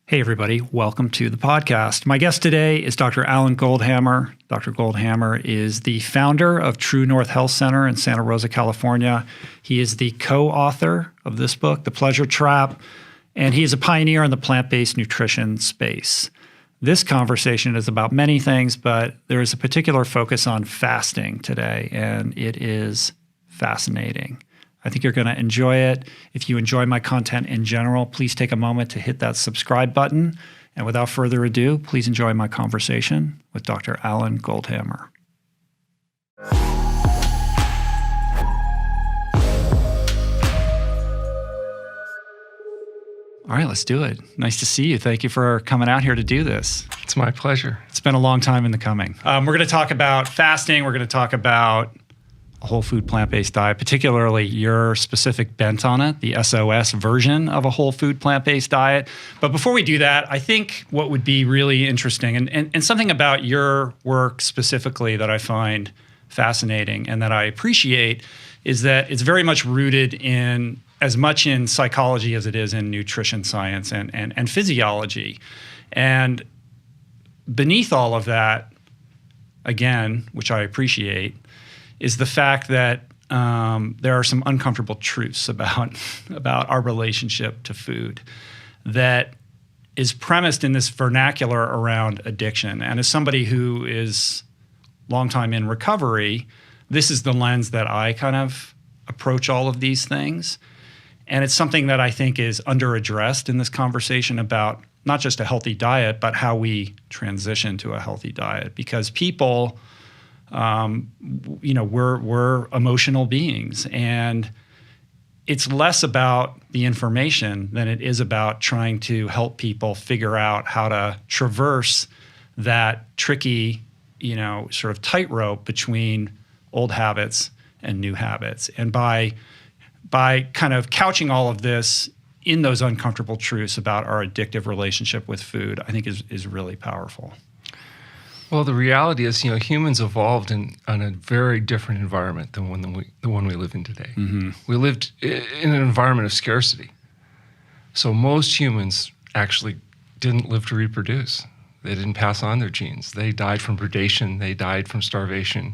Hey, everybody. Welcome to the podcast. My guest today is Dr. Alan Goldhamer. Dr. Goldhamer is the founder of True North Health Center in Santa Rosa, California. He is the co-author of this book, The Pleasure Trap, and he is a pioneer in the plant-based nutrition space. This conversation is about many things, but there is a particular focus on fasting today, and it is fascinating. I think you're going to enjoy it. If you enjoy my content in general, please take a moment to hit that subscribe button. And without further ado, please enjoy my conversation with Dr. Alan Goldhamer. All right, let's do it. Nice to see you. Thank you for coming out here to do this. It's my pleasure. It's been a long time in the coming. We're going to talk about fasting. We're going to talk about a whole food plant-based diet, particularly your specific bent on it, the SOS version of a whole food plant-based diet. But before we do that, I think what would be really interesting and something about your work specifically that I find fascinating and that I appreciate is that it's very much rooted in as much in psychology as it is in nutrition science and physiology. And beneath all of that, again, which I appreciate, is the fact that there are some uncomfortable truths about our relationship to food that is premised in this vernacular around addiction. And as somebody who is long time in recovery, this is the lens that I kind of approach all of these things. And it's something that I think is under-addressed in this conversation about not just a healthy diet, but how we transition to a healthy diet. Because people, we're emotional beings, and it's less about the information than it is about trying to help people figure out how to traverse that tricky, sort of tightrope between old habits and new habits. And by kind of couching all of this in those uncomfortable truths about our addictive relationship with food, I think is really powerful. Well, the reality is, humans evolved in a very different environment than the one we live in today. Mm-hmm. We lived in an environment of scarcity. So most humans actually didn't live to reproduce. They didn't pass on their genes. They died from predation. They died from starvation.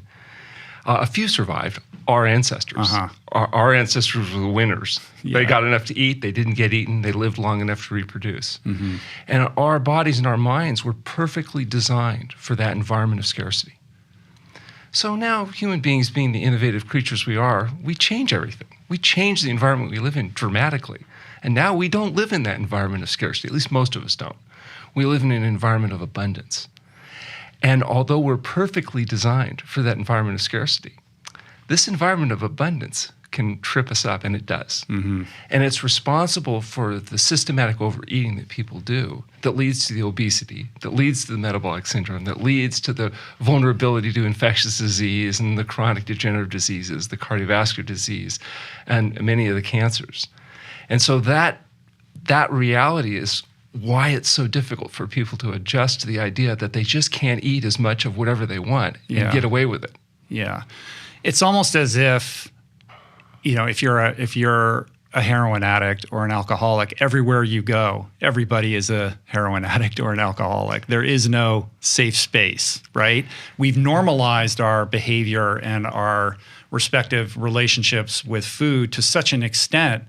A few survived. Our ancestors. Uh-huh. Our ancestors were the winners. Yeah. They got enough to eat. They didn't get eaten. They lived long enough to reproduce. Mm-hmm. And our bodies and our minds were perfectly designed for that environment of scarcity. So now, human beings being the innovative creatures we are, we change everything. We change the environment we live in dramatically. And now we don't live in that environment of scarcity. At least most of us don't. We live in an environment of abundance. And although we're perfectly designed for that environment of scarcity, this environment of abundance can trip us up, and it does. Mm-hmm. And it's responsible for the systematic overeating that people do that leads to the obesity, that leads to the metabolic syndrome, that leads to the vulnerability to infectious disease and the chronic degenerative diseases, the cardiovascular disease, and many of the cancers. And so that reality is why it's so difficult for people to adjust to the idea that they just can't eat as much of whatever they want and get away with it. Yeah. It's almost as if, if you're a heroin addict or an alcoholic, everywhere you go, everybody is a heroin addict or an alcoholic. There is no safe space, right? We've normalized our behavior and our respective relationships with food to such an extent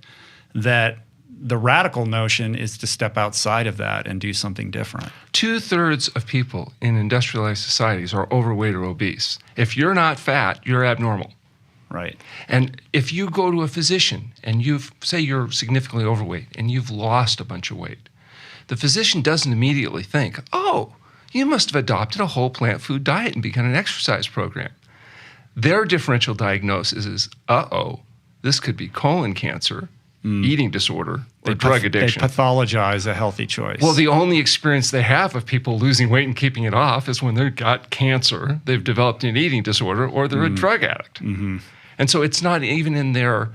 that the radical notion is to step outside of that and do something different. 2/3 of people in industrialized societies are overweight or obese. If you're not fat, you're abnormal. Right. And if you go to a physician and say you're significantly overweight and you've lost a bunch of weight, the physician doesn't immediately think, oh, you must have adopted a whole plant food diet and begun an exercise program. Their differential diagnosis is, this could be colon cancer, eating disorder, or drug addiction. They pathologize a healthy choice. Well, the only experience they have of people losing weight and keeping it off is when they've got cancer, they've developed an eating disorder, or they're a drug addict. Mm-hmm. And so it's not even in their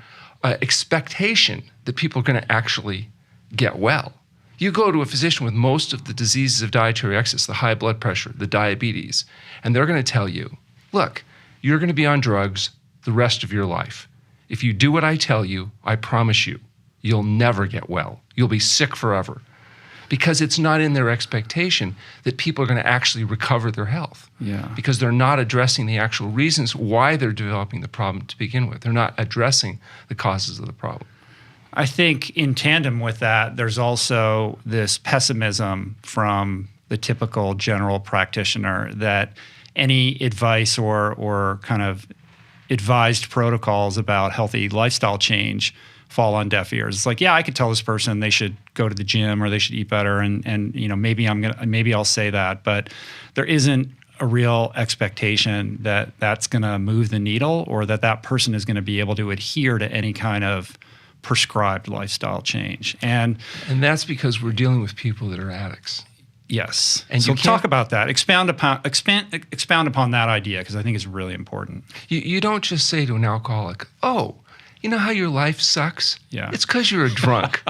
expectation that people are going to actually get well. You go to a physician with most of the diseases of dietary excess, the high blood pressure, the diabetes, and they're going to tell you, look, you're going to be on drugs the rest of your life. If you do what I tell you, I promise you, you'll never get well. You'll be sick forever. because it's not in their expectation that people are going to actually recover their health. Yeah. Because they're not addressing the actual reasons why they're developing the problem to begin with. They're not addressing the causes of the problem. I think in tandem with that, there's also this pessimism from the typical general practitioner that any advice or kind of advised protocols about healthy lifestyle change fall on deaf ears. It's like, yeah, I could tell this person they should go to the gym or they should eat better, and you know, maybe I'll say that, but there isn't a real expectation that that's going to move the needle, or that person is going to be able to adhere to any kind of prescribed lifestyle change. And that's because we're dealing with people that are addicts. Yes. And so talk about that. Expound upon that idea, because I think it's really important. You don't just say to an alcoholic, oh, you know how your life sucks? Yeah. It's because you're a drunk.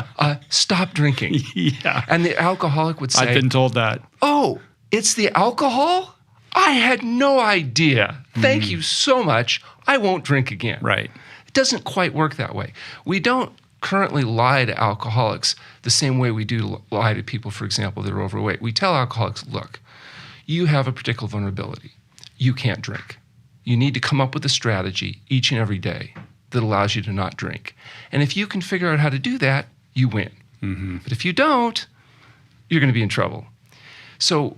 Stop drinking. Yeah. And the alcoholic would say, I've been told that. Oh, it's the alcohol? I had no idea. Thank you so much. I won't drink again. Right. It doesn't quite work that way. We don't currently lie to alcoholics the same way we do lie to people, for example, that are overweight. We tell alcoholics, look, you have a particular vulnerability. You can't drink. You need to come up with a strategy each and every day that allows you to not drink. And if you can figure out how to do that, you win. Mm-hmm. But if you don't, you're going to be in trouble. So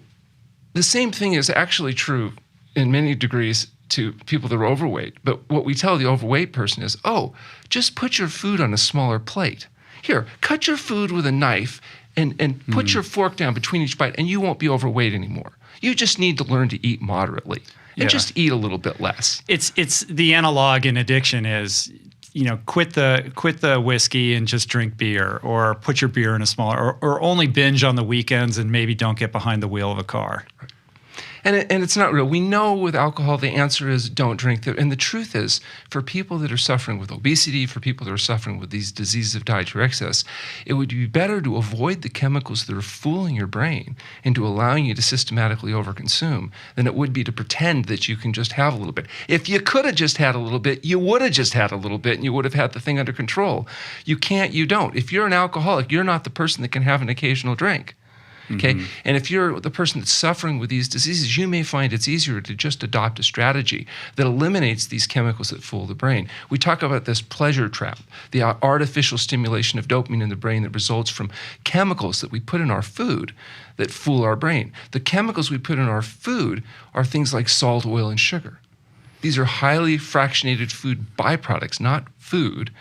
the same thing is actually true in many degrees to people that are overweight. But what we tell the overweight person is, oh, just put your food on a smaller plate. Here, cut your food with a knife and put your fork down between each bite, and you won't be overweight anymore. You just need to learn to eat moderately and just eat a little bit less. It's the analog in addiction is, you know, quit the whiskey and just drink beer, or put your beer in a smaller, or only binge on the weekends and maybe don't get behind the wheel of a car. Right. And it's not real. We know with alcohol the answer is don't drink. And the truth is, for people that are suffering with obesity, for people that are suffering with these diseases of dietary excess, it would be better to avoid the chemicals that are fooling your brain into allowing you to systematically overconsume than it would be to pretend that you can just have a little bit. If you could have just had a little bit, you would have just had a little bit and you would have had the thing under control. You can't, you don't. If you're an alcoholic, you're not the person that can have an occasional drink. Okay, and if you're the person that's suffering with these diseases, you may find it's easier to just adopt a strategy that eliminates these chemicals that fool the brain. We talk about this pleasure trap, the artificial stimulation of dopamine in the brain that results from chemicals that we put in our food that fool our brain. The chemicals we put in our food are things like salt, oil, and sugar. These are highly fractionated food byproducts, not food,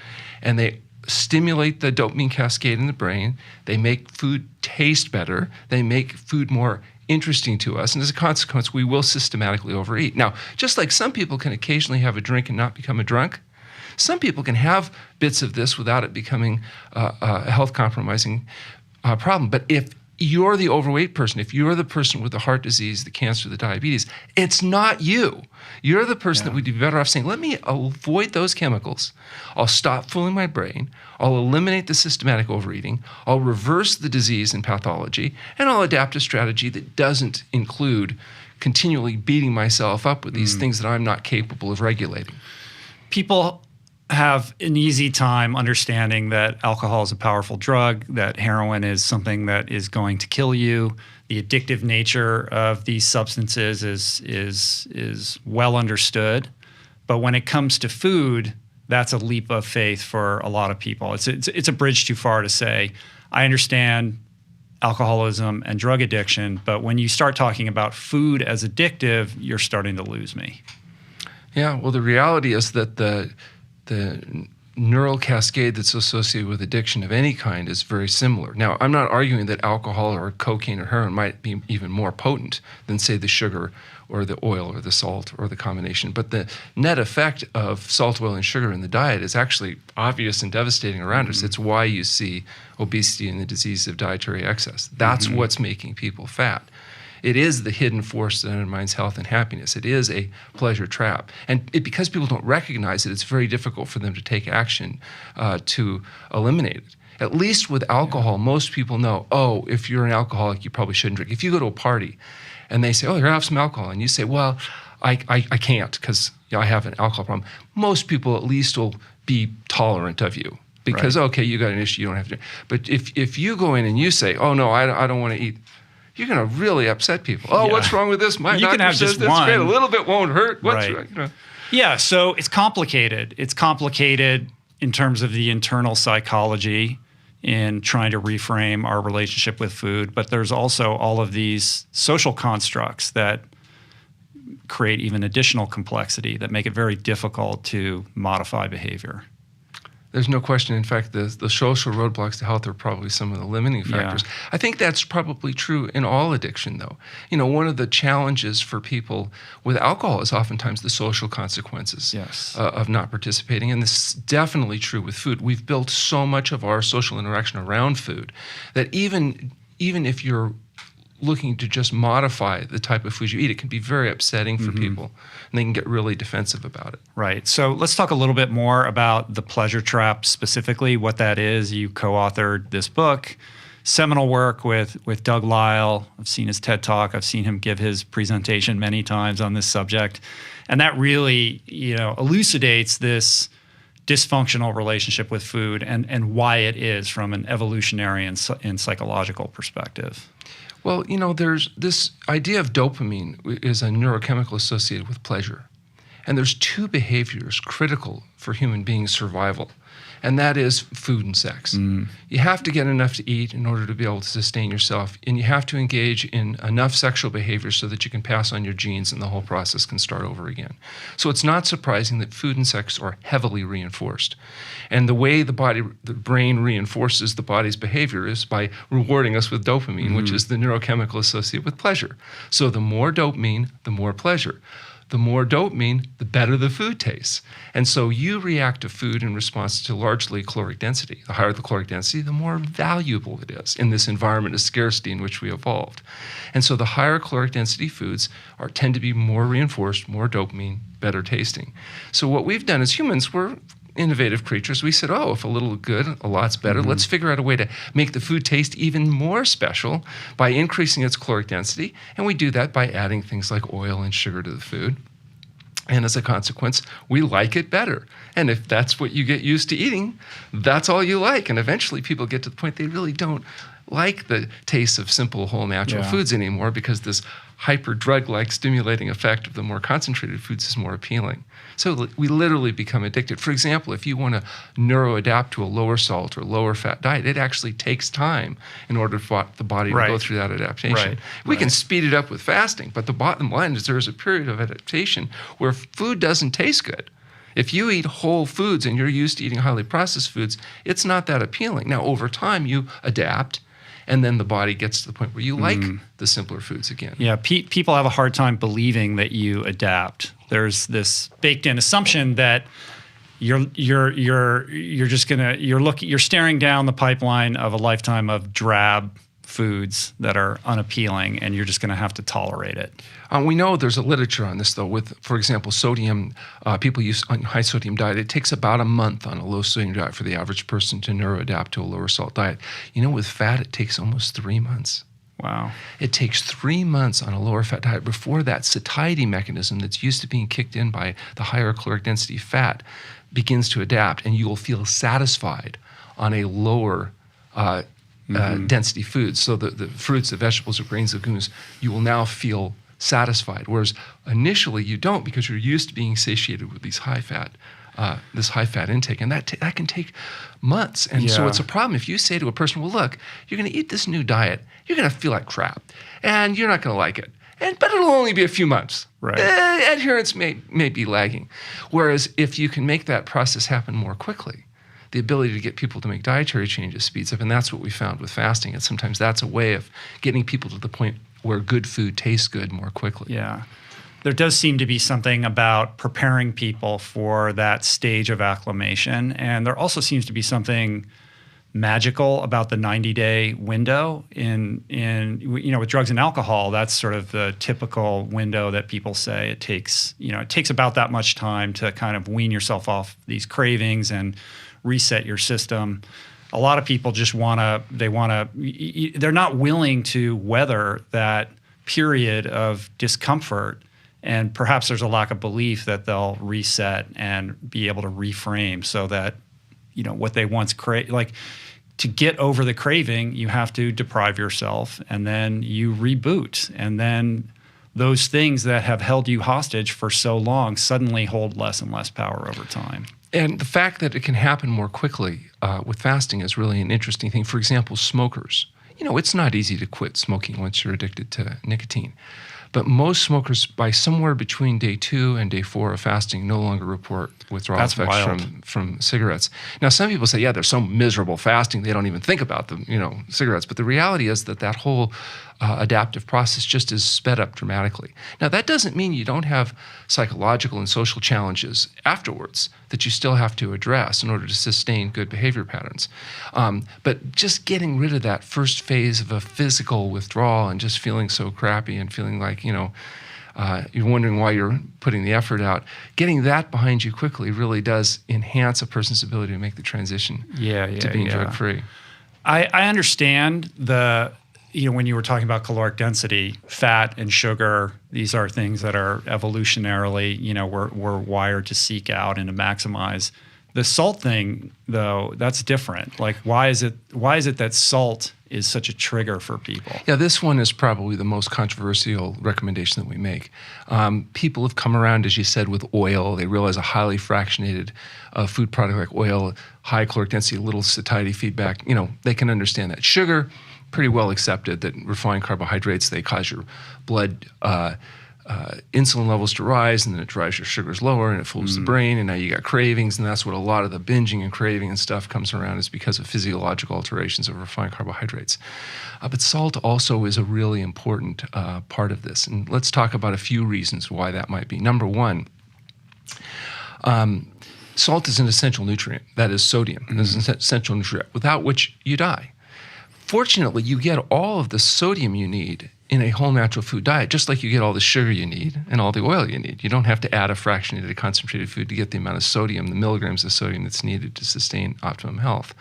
and they stimulate the dopamine cascade in the brain. They make food taste better. They make food more interesting to us. And as a consequence, we will systematically overeat. Now, just like some people can occasionally have a drink and not become a drunk, some people can have bits of this without it becoming a health compromising problem. But if you're the overweight person, if you're the person with the heart disease, the cancer, the diabetes, it's not you. You're the person that would be better off saying, let me avoid those chemicals. I'll stop fooling my brain. I'll eliminate the systematic overeating. I'll reverse the disease and pathology. And I'll adapt a strategy that doesn't include continually beating myself up with these things that I'm not capable of regulating. People have an easy time understanding that alcohol is a powerful drug, that heroin is something that is going to kill you. The addictive nature of these substances is well understood. But when it comes to food, that's a leap of faith for a lot of people. It's a bridge too far to say, I understand alcoholism and drug addiction, but when you start talking about food as addictive, you're starting to lose me. Yeah, well, the reality is that the neural cascade that's associated with addiction of any kind is very similar. Now, I'm not arguing that alcohol or cocaine or heroin might be even more potent than, say, the sugar or the oil or the salt or the combination. But the net effect of salt, oil, and sugar in the diet is actually obvious and devastating around us. It's why you see obesity and the disease of dietary excess. That's what's making people fat. It is the hidden force that undermines health and happiness. It is a pleasure trap. And because people don't recognize it, it's very difficult for them to take action to eliminate it. At least with alcohol, most people know, oh, if you're an alcoholic, you probably shouldn't drink. If you go to a party and they say, oh, here, have some alcohol, and you say, well, I can't because I have an alcohol problem, most people at least will be tolerant of you. because, okay, you got an issue, you don't have to. But if you go in and you say, oh, no, I don't want to eat, you're going to really upset people. Oh, what's wrong with this? My doctor says that's great. A little bit won't hurt. What's wrong? You know? Yeah, so it's complicated. It's complicated in terms of the internal psychology in trying to reframe our relationship with food, but there's also all of these social constructs that create even additional complexity that make it very difficult to modify behavior. There's no question. In fact, the social roadblocks to health are probably some of the limiting factors. Yeah. I think that's probably true in all addiction, though. You know, one of the challenges for people with alcohol is oftentimes the social consequences of not participating, and this is definitely true with food. We've built so much of our social interaction around food that even if you're looking to just modify the type of food you eat, it can be very upsetting for people, and they can get really defensive about it. Right. So let's talk a little bit more about the pleasure trap specifically, what that is. You co-authored this book, seminal work with Doug Lisle. I've seen his TED Talk. I've seen him give his presentation many times on this subject. And that really, elucidates this dysfunctional relationship with food and why it is from an evolutionary and psychological perspective. Well, there's this idea of dopamine is a neurochemical associated with pleasure. And there's two behaviors critical for human beings' survival, and that is food and sex. You have to get enough to eat in order to be able to sustain yourself, and you have to engage in enough sexual behavior so that you can pass on your genes and the whole process can start over again. So it's not surprising that food and sex are heavily reinforced. And the way the brain reinforces the body's behavior is by rewarding us with dopamine, which is the neurochemical associated with pleasure. So the more dopamine, the more pleasure. The more dopamine, the better the food tastes. And so you react to food in response to largely caloric density. The higher the caloric density, the more valuable it is in this environment of scarcity in which we evolved. And so the higher caloric density foods tend to be more reinforced, more dopamine, better tasting. So what we've done as humans, we're innovative creatures. We said, if a little good, a lot's better. Let's figure out a way to make the food taste even more special by increasing its caloric density. And we do that by adding things like oil and sugar to the food. And as a consequence, we like it better. And if that's what you get used to eating, that's all you like. And eventually people get to the point they really don't like the taste of simple, whole, natural foods anymore because this hyper drug-like stimulating effect of the more concentrated foods is more appealing. So we literally become addicted. For example, if you want to neuroadapt to a lower salt or lower fat diet, it actually takes time in order for the body to go through that adaptation. We can speed it up with fasting, but the bottom line is there's a period of adaptation where food doesn't taste good. If you eat whole foods and you're used to eating highly processed foods, it's not that appealing. Now, over time, you adapt, and then the body gets to the point where you like the simpler foods again. Yeah, people have a hard time believing that you adapt. There's this baked-in assumption that you're staring down the pipeline of a lifetime of drab foods that are unappealing, and you're just going to have to tolerate it. We know there's a literature on this, though, with, for example, sodium. People use a high-sodium diet. It takes about a month on a low-sodium diet for the average person to neuroadapt to a lower-salt diet. With fat, it takes almost 3 months. Wow. It takes 3 months on a lower-fat diet before that satiety mechanism that's used to being kicked in by the higher caloric density fat begins to adapt, and you will feel satisfied on a lower density foods. So the fruits, the vegetables, the grains, legumes, you will now feel satisfied, whereas initially you don't because you're used to being satiated with these this high fat intake, and that can take months. And so it's a problem if you say to a person, well, look, you're going to eat this new diet, you're going to feel like crap, and you're not going to like it. But it'll only be a few months. Right. Adherence may be lagging. Whereas if you can make that process happen more quickly, the ability to get people to make dietary changes speeds up, and that's what we found with fasting. And sometimes that's a way of getting people to the point where good food tastes good more quickly. Yeah. There does seem to be something about preparing people for that stage of acclimation, and there also seems to be something magical about the 90-day window in with drugs and alcohol. That's sort of the typical window that people say it takes about that much time to kind of wean yourself off these cravings and reset your system. A lot of people just they're not willing to weather that period of discomfort, and perhaps there's a lack of belief that they'll reset and be able to reframe so that what they once craved. Like, to get over the craving, you have to deprive yourself, and then you reboot, and then those things that have held you hostage for so long suddenly hold less and less power over time. And the fact that it can happen more quickly with fasting is really an interesting thing. For example, smokers. It's not easy to quit smoking once you're addicted to nicotine. But most smokers, by somewhere between day 2 and day 4 of fasting, no longer report withdrawal effects from cigarettes. Now, some people say, they're so miserable fasting, they don't even think about the cigarettes. But the reality is that whole adaptive process just is sped up dramatically. Now, that doesn't mean you don't have psychological and social challenges afterwards that you still have to address in order to sustain good behavior patterns. But just getting rid of that first phase of a physical withdrawal and just feeling so crappy and feeling like, you're wondering why you're putting the effort out, getting that behind you quickly really does enhance a person's ability to make the transition to being drug-free. I understand when you were talking about caloric density, fat and sugar, these are things that are evolutionarily, we're wired to seek out and to maximize. The salt thing, though, that's different. Like, why is it that salt is such a trigger for people? Yeah, this one is probably the most controversial recommendation that we make. People have come around, as you said, with oil. They realize a highly fractionated food product like oil, high caloric density, little satiety feedback. They can understand that. Sugar, pretty well accepted that refined carbohydrates, they cause your blood insulin levels to rise, and then it drives your sugars lower, and it fools the brain, and now you got cravings, and that's what a lot of the binging and craving and stuff comes around, is because of physiological alterations of refined carbohydrates. But salt also is a really important part of this, and let's talk about a few reasons why that might be. Number one, salt is an essential nutrient. That is sodium. It is an essential nutrient, without which you die. Fortunately, you get all of the sodium you need in a whole natural food diet, just like you get all the sugar you need and all the oil you need. You don't have to add a fractionated, concentrated food to get the amount of sodium, the milligrams of sodium that's needed to sustain optimum health.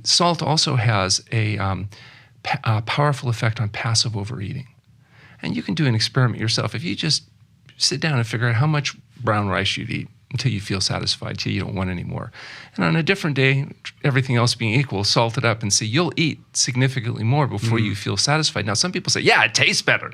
Salt also has a powerful effect on passive overeating. And you can do an experiment yourself. If you just sit down and figure out how much brown rice you'd eat until you feel satisfied, until you don't want any more. And on a different day, everything else being equal, salt it up and see, you'll eat significantly more before you feel satisfied. Now, some people say, it tastes better.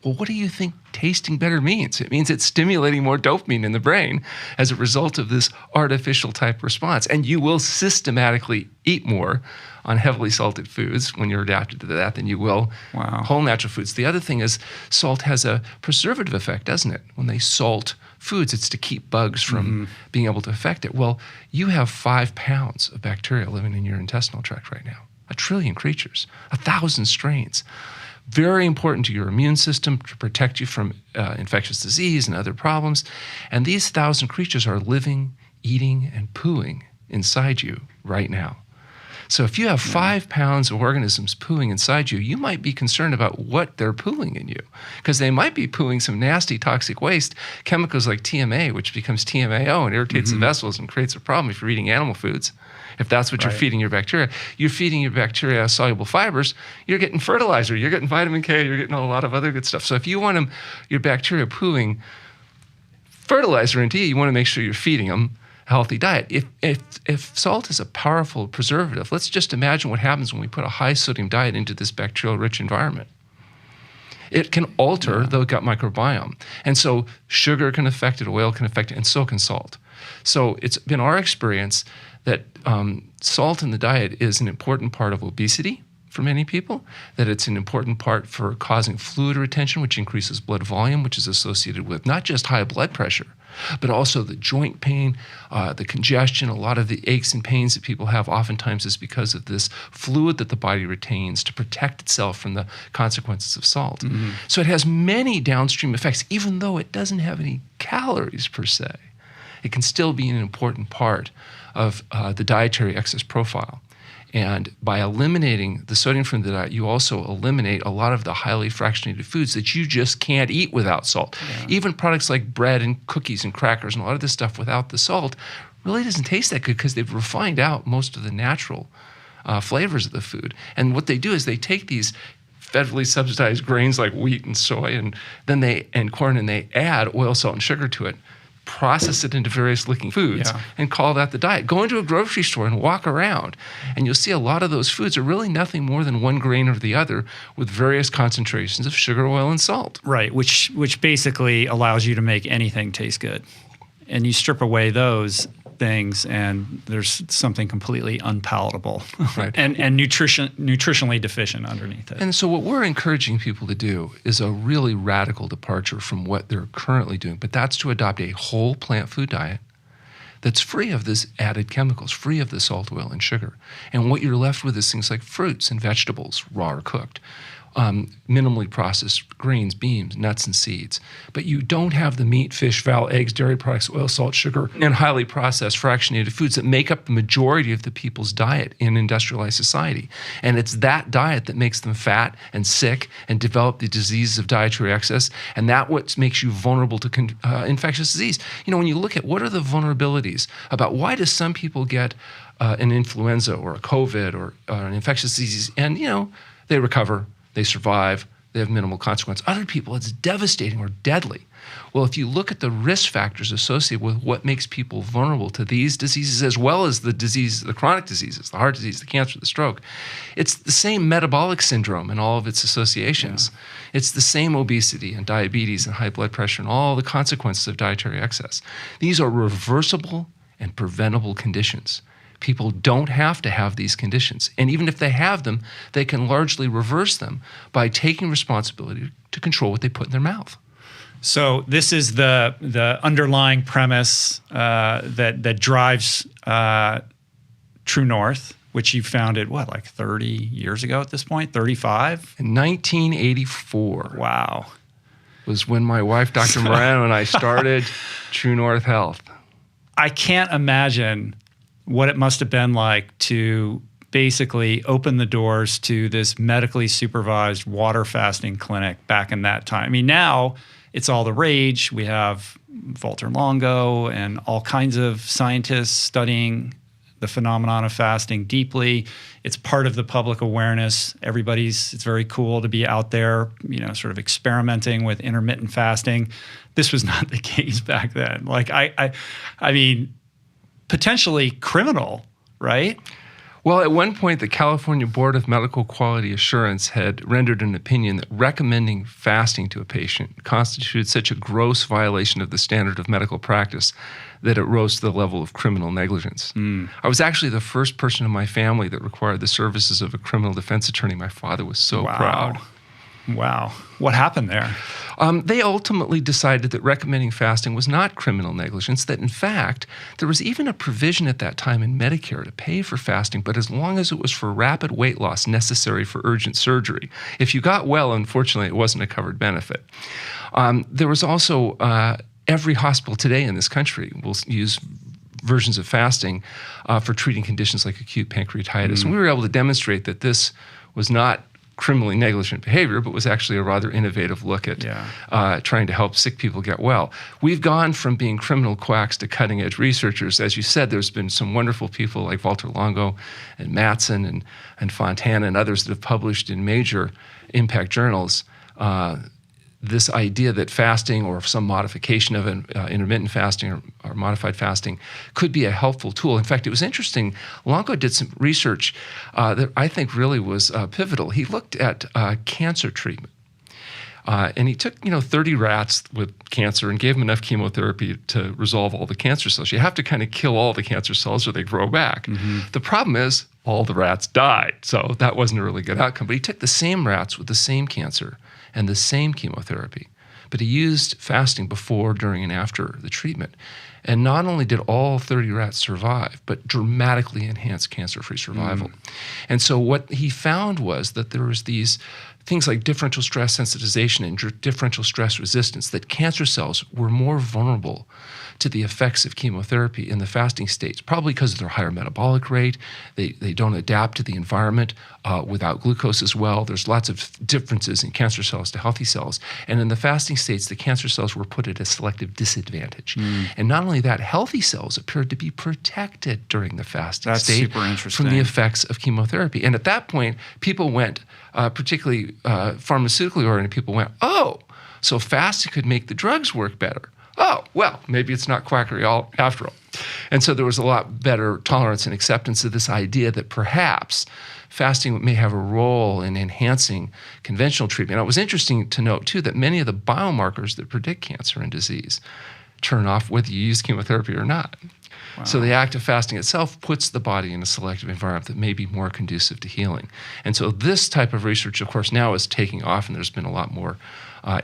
Well, what do you think tasting better means? It means it's stimulating more dopamine in the brain as a result of this artificial type response. And you will systematically eat more on heavily salted foods when you're adapted to that than you will whole natural foods. The other thing is salt has a preservative effect, doesn't it? When they salt foods, it's to keep bugs from being able to affect it. Well, you have 5 pounds of bacteria living in your intestinal tract right now. 1 trillion creatures, 1,000 strains. Very important to your immune system to protect you from infectious disease and other problems. And these 1,000 creatures are living, eating, and pooing inside you right now. So if you have 5 pounds of organisms pooing inside you, you might be concerned about what they're pooing in you, because they might be pooing some nasty toxic waste, chemicals like TMA, which becomes TMAO and irritates the vessels and creates a problem if you're eating animal foods. If that's what you're feeding your bacteria, you're feeding your bacteria soluble fibers, you're getting fertilizer, you're getting vitamin K, you're getting a lot of other good stuff. So if you want your bacteria pooing fertilizer into you, you want to make sure you're feeding them healthy diet. If salt is a powerful preservative, let's just imagine what happens when we put a high sodium diet into this bacterial-rich environment. It can alter the gut microbiome. And so sugar can affect it, oil can affect it, and so can salt. So it's been our experience that salt in the diet is an important part of obesity for many people, that it's an important part for causing fluid retention, which increases blood volume, which is associated with not just high blood pressure, but also the joint pain, the congestion. A lot of the aches and pains that people have oftentimes is because of this fluid that the body retains to protect itself from the consequences of salt. So it has many downstream effects, even though it doesn't have any calories per se. It can still be an important part of the dietary excess profile. And by eliminating the sodium from the diet, you also eliminate a lot of the highly fractionated foods that you just can't eat without salt. Even products like bread and cookies and crackers and a lot of this stuff without the salt really doesn't taste that good because they've refined out most of the natural flavors of the food. And what they do is they take these federally subsidized grains like wheat and soy and corn, and they add oil, salt, and sugar to it, process it into various looking foods and call that the diet. Go into a grocery store and walk around, and you'll see a lot of those foods are really nothing more than one grain or the other with various concentrations of sugar, oil, and salt. Right, which basically allows you to make anything taste good. And you strip away those things, and there's something completely unpalatable and nutritionally deficient underneath it. And so what we're encouraging people to do is a really radical departure from what they're currently doing, but that's to adopt a whole plant food diet that's free of these added chemicals, free of the salt, oil, and sugar. And what you're left with is things like fruits and vegetables, raw or cooked, minimally processed grains, beans, nuts, and seeds. But you don't have the meat, fish, fowl, eggs, dairy products, oil, salt, sugar, and highly processed fractionated foods that make up the majority of the people's diet in industrialized society. And it's that diet that makes them fat and sick and develop the diseases of dietary excess, and that what makes you vulnerable to infectious disease. You know, when you look at what are the vulnerabilities about why do some people get an influenza or a COVID or an infectious disease, and, you know, they recover, they survive, they have minimal consequence. Other people, it's devastating or deadly. Well, if you look at the risk factors associated with what makes people vulnerable to these diseases, as well as the diseases, the chronic diseases, the heart disease, the cancer, the stroke, it's the same metabolic syndrome and all of its associations. Yeah. It's the same obesity and diabetes and high blood pressure and all the consequences of dietary excess. These are reversible and preventable conditions. People don't have to have these conditions. And even if they have them, they can largely reverse them by taking responsibility to control what they put in their mouth. So this is the underlying premise that drives True North, which you founded, what, like 30 years ago at this point? 35? In 1984. Wow. Was when my wife, Dr. Morano, and I started True North Health. I can't imagine what it must have been like to basically open the doors to this medically supervised water fasting clinic back in that time. I mean, now it's all the rage. We have Walter Longo and all kinds of scientists studying the phenomenon of fasting deeply. It's part of the public awareness. It's very cool to be out there, you know, sort of experimenting with intermittent fasting. This was not the case back then. Like, I mean, potentially criminal, right? Well, at one point, the California Board of Medical Quality Assurance had rendered an opinion that recommending fasting to a patient constituted such a gross violation of the standard of medical practice that it rose to the level of criminal negligence. I was actually the first person in my family that required the services of a criminal defense attorney. My father was so proud. Wow. What happened there? They ultimately decided that recommending fasting was not criminal negligence, that in fact, there was even a provision at that time in Medicare to pay for fasting, but as long as it was for rapid weight loss necessary for urgent surgery. If you got well, unfortunately, it wasn't a covered benefit. There was also, every hospital today in this country will use versions of fasting for treating conditions like acute pancreatitis. And we were able to demonstrate that this was not criminally negligent behavior, but was actually a rather innovative look at trying to help sick people get well. We've gone from being criminal quacks to cutting-edge researchers. As you said, there's been some wonderful people like Walter Longo and Mattson and Fontana and others that have published in major impact journals this idea that fasting or some modification of intermittent fasting or modified fasting could be a helpful tool. In fact, it was interesting. Longo did some research that I think really was pivotal. He looked at cancer treatment. And he took, 30 rats with cancer and gave them enough chemotherapy to resolve all the cancer cells. You have to kind of kill all the cancer cells or they grow back. The problem is all the rats died. So that wasn't a really good outcome. But he took the same rats with the same cancer and the same chemotherapy. But he used fasting before, during, and after the treatment. And not only did all 30 rats survive, but dramatically enhanced cancer-free survival. And so what he found was that there was these things like differential stress sensitization and differential stress resistance, that cancer cells were more vulnerable to the effects of chemotherapy in the fasting states, probably because of their higher metabolic rate. They don't adapt to the environment without glucose as well. There's lots of differences in cancer cells to healthy cells. And in the fasting states, the cancer cells were put at a selective disadvantage. And not only that, healthy cells appeared to be protected during the fasting state from the effects of chemotherapy. And at that point, people went, particularly pharmaceutically oriented people went, oh, so fasting could make the drugs work better. oh, well, maybe it's not quackery after all. And so there was a lot better tolerance and acceptance of this idea that perhaps fasting may have a role in enhancing conventional treatment. Now, it was interesting to note, too, that many of the biomarkers that predict cancer and disease turn off whether you use chemotherapy or not. Wow. So the act of fasting itself puts the body in a selective environment that may be more conducive to healing. And so this type of research, of course, now is taking off, and there's been a lot more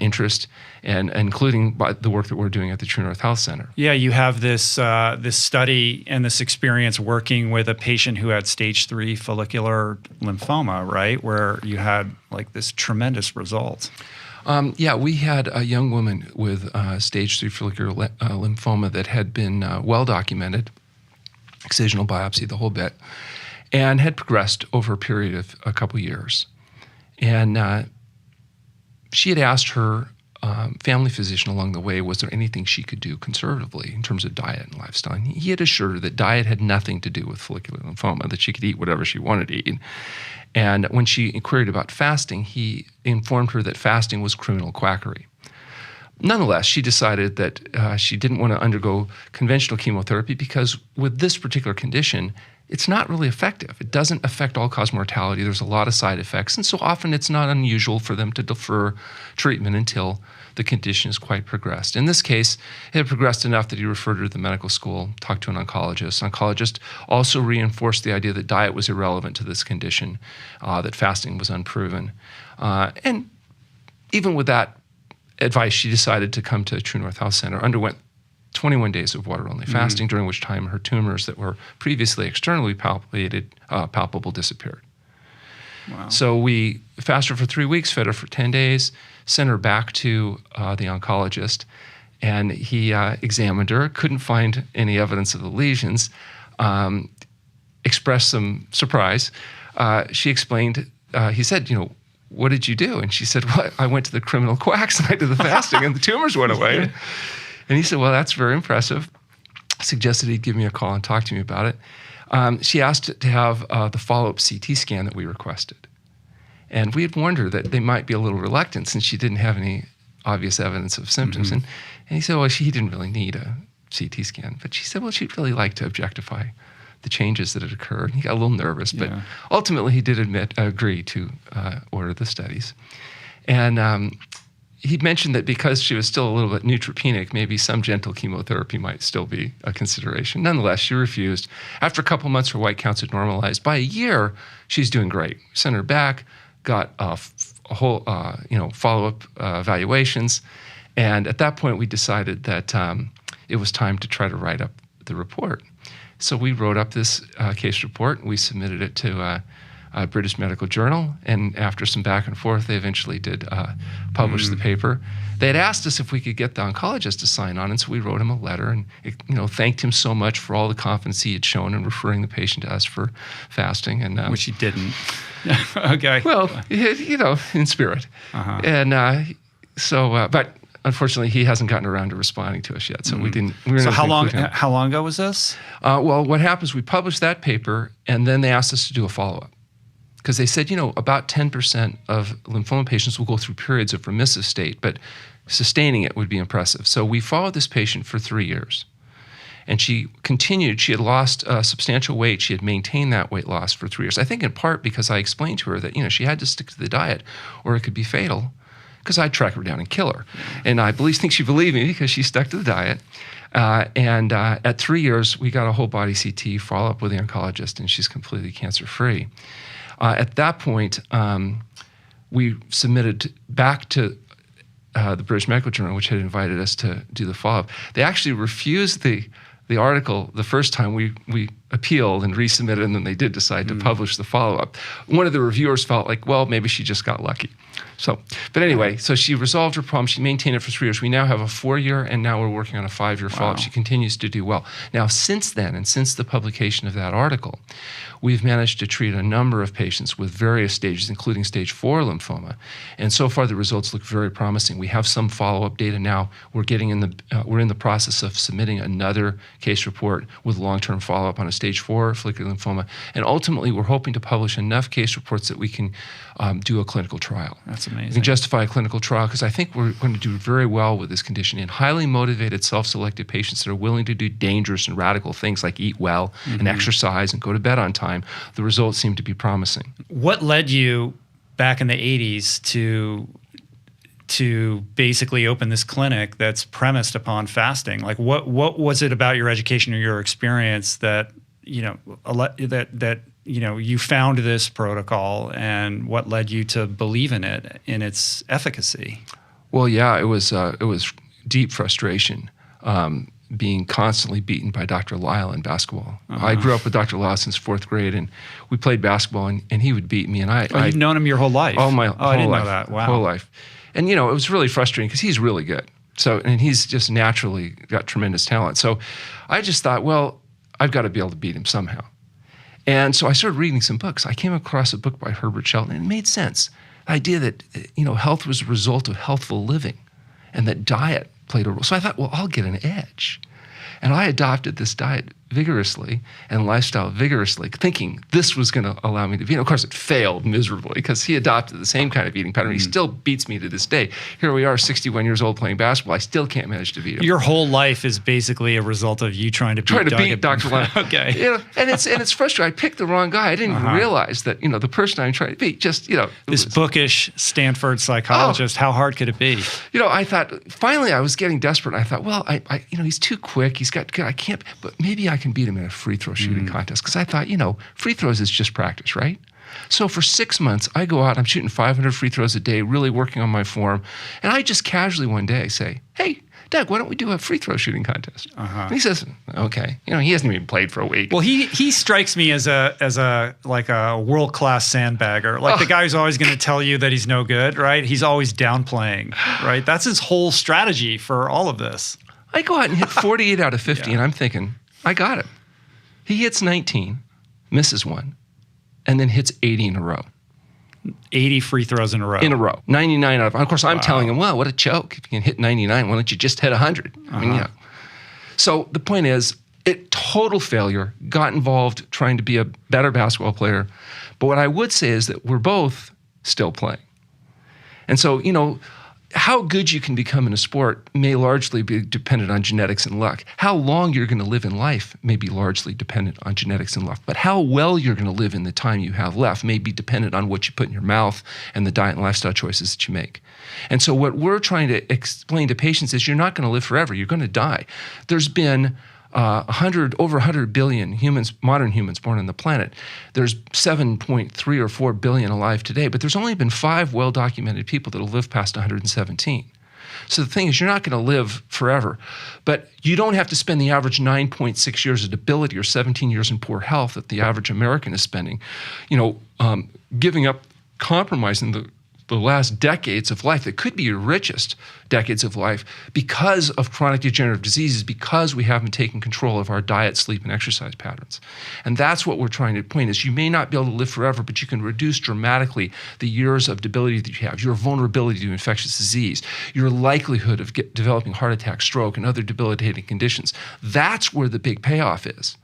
interest, and including by the work that we're doing at the True North Health Center. Yeah, you have this this study and this experience working with a patient who had stage 3 follicular lymphoma, right? Where you had like this tremendous result. Yeah, we had a young woman with stage 3 follicular lymphoma that had been well documented, excisional biopsy, the whole bit, and had progressed over a period of a couple years. And she had asked her family physician along the way, was there anything she could do conservatively in terms of diet and lifestyle? And he had assured her that diet had nothing to do with follicular lymphoma, that she could eat whatever she wanted to eat. And when she inquired about fasting, he informed her that fasting was criminal quackery. Nonetheless, she decided that she didn't want to undergo conventional chemotherapy because with this particular condition, it's not really effective. It doesn't affect all-cause mortality. There's a lot of side effects, and so often it's not unusual for them to defer treatment until the condition is quite progressed. In this case, it had progressed enough that he referred her to the medical school, talked to an oncologist. Oncologist also reinforced the idea that diet was irrelevant to this condition, that fasting was unproven. And even with that advice, she decided to come to True North Health Center, underwent 21 days of water-only fasting, during which time her tumors that were previously externally palpable disappeared. Wow. So we fasted her for 3 weeks, fed her for 10 days, sent her back to the oncologist, and he examined her, couldn't find any evidence of the lesions, expressed some surprise. She explained, he said, what did you do? And she said, well, I went to the criminal quacks and I did the fasting and the tumors went away. And he said, well, that's very impressive. Suggested he'd give me a call and talk to me about it. She asked to have the follow-up CT scan that we requested. And we had warned her that they might be a little reluctant since she didn't have any obvious evidence of symptoms. And he said, well, she didn't really need a CT scan. But she said, well, she'd really like to objectify the changes that had occurred. He got a little nervous, but ultimately he did agree to order the studies. And he mentioned that because she was still a little bit neutropenic, maybe some gentle chemotherapy might still be a consideration. Nonetheless, she refused. After a couple months, her white counts had normalized. By a year, she's doing great. Sent her back, got a whole, follow-up evaluations. And at that point, we decided that it was time to try to write up the report. So we wrote up this case report. We submitted it to British Medical Journal, and after some back and forth, they eventually did publish the paper. They had asked us if we could get the oncologist to sign on, and so we wrote him a letter and thanked him so much for all the confidence he had shown in referring the patient to us for fasting. And which he didn't. Okay. Well, in spirit. And but unfortunately, he hasn't gotten around to responding to us yet, so we didn't. So how long ago was this? Well, what happens? We published that paper, and then they asked us to do a follow-up. Because they said, about 10% of lymphoma patients will go through periods of remissive state, but sustaining it would be impressive. So we followed this patient for 3 years. And she continued. She had lost substantial weight. She had maintained that weight loss for 3 years. I think in part because I explained to her that, she had to stick to the diet or it could be fatal, because I'd track her down and kill her. And I think she believed me because she stuck to the diet. And at 3 years, we got a whole body CT follow-up with the oncologist, and she's completely cancer-free. At that point, we submitted back to the British Medical Journal, which had invited us to do the follow-up. They actually refused the article the first time. We appealed and resubmitted, and then they did decide to publish the follow-up. One of the reviewers felt like, well, maybe she just got lucky. But anyway, so she resolved her problem. She maintained it for 3 years. We now have a 4-year, and now we're working on a 5-year follow-up. She continues to do well. Now, since then, and since the publication of that article, we've managed to treat a number of patients with various stages, including stage 4 lymphoma. And so far, the results look very promising. We have some follow-up data now. We're in the process of submitting another case report with long-term follow-up on a stage 4 follicular lymphoma. And ultimately, we're hoping to publish enough case reports that we can do a clinical trial. That's amazing. We can justify a clinical trial because I think we're going to do very well with this condition in highly motivated, self-selected patients that are willing to do dangerous and radical things like eat well and exercise and go to bed on time. The results seem to be promising. What led you back in the 80s to basically open this clinic that's premised upon fasting? Like what was it about your education or your experience that you found this protocol, and what led you to believe in it, in its efficacy? Well, yeah, it was deep frustration, being constantly beaten by Dr. Lyle in basketball. I grew up with Dr. Lyle since 4th grade, and we played basketball, and he would beat me. And you've known him your whole life? Oh, my I didn't know that. Wow. Whole life. And, it was really frustrating because he's really good. And he's just naturally got tremendous talent. So I just thought, well, I've got to be able to beat him somehow. And so I started reading some books. I came across a book by Herbert Shelton, and it made sense. The idea that, health was a result of healthful living and that diet played a role. So I thought, well, I'll get an edge. And I adopted this diet vigorously and lifestyle vigorously, thinking this was going to allow me to beat him. Of course, it failed miserably because he adopted the same kind of eating pattern. He still beats me to this day. Here we are, 61 years old, playing basketball. I still can't manage to beat him. Your whole life is basically a result of you trying to beat Dr. Lyle. Okay. And it's frustrating. I picked the wrong guy. I didn't even realize that, the person I'm trying to beat just, This bookish Stanford psychologist, how hard could it be? I thought, finally I was getting desperate. I thought, well, he's too quick. He's got good. I can't, but maybe I can beat him in a free throw shooting contest. Because I thought, free throws is just practice, right? So for 6 months, I go out, I'm shooting 500 free throws a day, really working on my form. And I just casually one day say, hey, Doug, why don't we do a free throw shooting contest? And he says, okay. He hasn't even played for a week. Well, he strikes me as a world-class sandbagger, like the guy who's always going to tell you that he's no good, right? He's always downplaying, right? That's his whole strategy for all of this. I go out and hit 48 out of 50, and I'm thinking, I got it. He hits 19, misses one, and then hits 80 in a row. 80 free throws in a row. 99 out of course, I'm telling him, well, what a choke. If you can hit 99, why don't you just hit 100? I mean, So the point is, total failure, got involved trying to be a better basketball player. But what I would say is that we're both still playing. And so, how good you can become in a sport may largely be dependent on genetics and luck. How long you're going to live in life may be largely dependent on genetics and luck. But how well you're going to live in the time you have left may be dependent on what you put in your mouth and the diet and lifestyle choices that you make. And so what we're trying to explain to patients is you're not going to live forever. You're going to die. There's been over 100 billion humans, modern humans born on the planet. There's 7.3 or 4 billion alive today, but there's only been 5 well-documented people that will live past 117. So the thing is, you're not going to live forever, but you don't have to spend the average 9.6 years of debility or 17 years in poor health that the average American is spending, giving up, compromising the last decades of life that could be your richest decades of life because of chronic degenerative diseases, because we haven't taken control of our diet, sleep, and exercise patterns. And that's what we're trying to point is you may not be able to live forever, but you can reduce dramatically the years of debility that you have, your vulnerability to infectious disease, your likelihood of developing heart attack, stroke, and other debilitating conditions. That's where the big payoff is.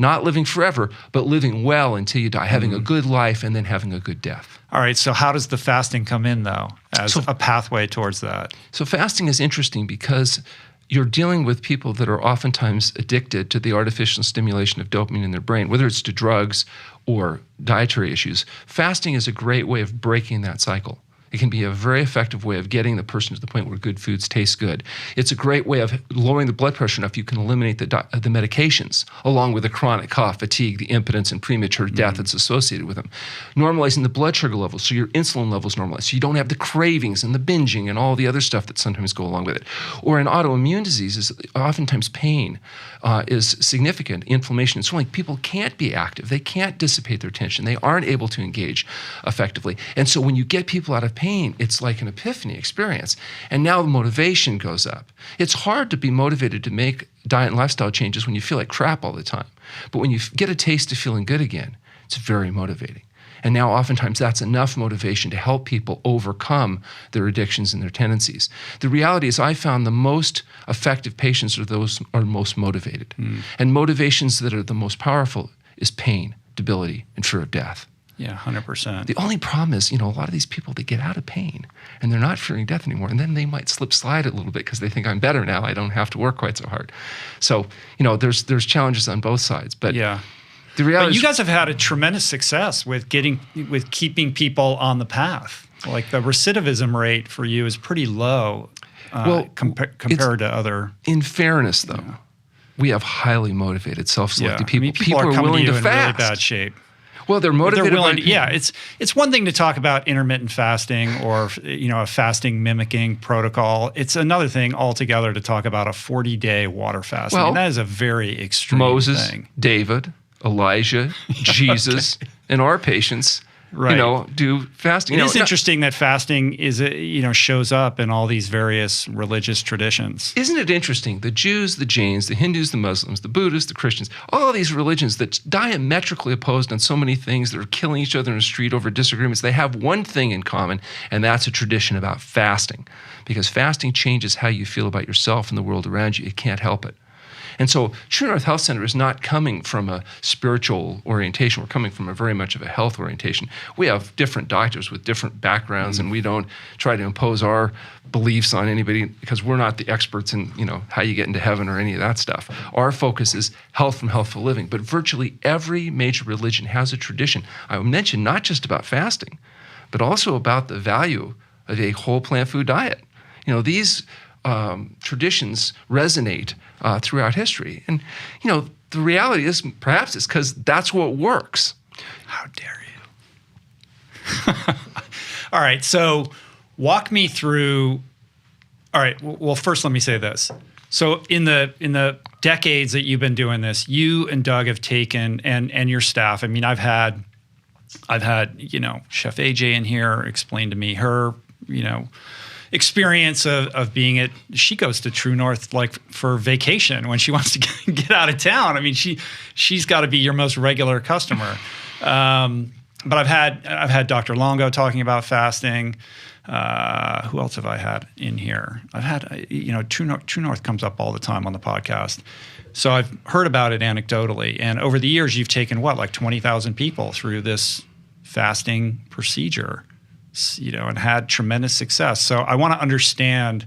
Not living forever, but living well until you die, having a good life and then having a good death. All right, so how does the fasting come in, though, as a pathway towards that? So fasting is interesting because you're dealing with people that are oftentimes addicted to the artificial stimulation of dopamine in their brain, whether it's to drugs or dietary issues. Fasting is a great way of breaking that cycle. It can be a very effective way of getting the person to the point where good foods taste good. It's a great way of lowering the blood pressure enough you can eliminate the medications, along with the chronic cough, fatigue, the impotence, and premature death that's associated with them. Normalizing the blood sugar levels so your insulin levels normalize, so you don't have the cravings and the binging and all the other stuff that sometimes go along with it. Or in autoimmune diseases, oftentimes pain is significant, inflammation and swelling. People can't be active. They can't dissipate their tension. They aren't able to engage effectively. And so when you get people out of pain, it's like an epiphany experience. And now the motivation goes up. It's hard to be motivated to make diet and lifestyle changes when you feel like crap all the time. But when you get a taste of feeling good again, it's very motivating. And now oftentimes that's enough motivation to help people overcome their addictions and their tendencies. The reality is I found the most effective patients are those are most motivated. And motivations that are the most powerful is pain, debility, and fear of death. Yeah, 100%. The only problem is, a lot of these people, they get out of pain and they're not fearing death anymore. And then they might slide a little bit because they think I'm better now. I don't have to work quite so hard. So, there's challenges on both sides. But yeah. The reality but you guys have had a tremendous success with keeping people on the path. Like the recidivism rate for you is pretty low compared to other. In fairness, though, we have highly motivated, self-selected people. People are coming willing to you to in fast. really bad shape. Well, they're motivated. They're willing it's one thing to talk about intermittent fasting or a fasting mimicking protocol. It's another thing altogether to talk about a 40-day water fast. Well, that is a very extreme Moses, thing. David, Elijah, Jesus, and our patients, do fasting. It is interesting that fasting is shows up in all these various religious traditions. Isn't it interesting? The Jews, the Jains, the Hindus, the Muslims, the Buddhists, the Christians, all these religions that diametrically opposed on so many things that are killing each other in the street over disagreements, they have one thing in common, and that's a tradition about fasting. Because fasting changes how you feel about yourself and the world around you. It can't help it. And so True North Health Center is not coming from a spiritual orientation. We're coming from a very much of a health orientation. We have different doctors with different backgrounds, and we don't try to impose our beliefs on anybody because we're not the experts in, how you get into heaven or any of that stuff. Our focus is health from healthful living. But virtually every major religion has a tradition. I mentioned not just about fasting, but also about the value of a whole plant food diet. These traditions resonate throughout history. And, the reality is perhaps it's because that's what works. How dare you? All right, so walk me through. All right, well, first let me say this. So in the decades that you've been doing this, you and Doug have taken, and your staff, I've had Chef AJ in here explain to me her, experience of being she goes to True North like for vacation when she wants to get out of town. She's got to be your most regular customer. But I've had Dr. Longo talking about fasting. Who else have I had in here? I've had, True North comes up all the time on the podcast. So I've heard about it anecdotally. And over the years, you've taken like 20,000 people through this fasting procedure, and had tremendous success. So I want to understand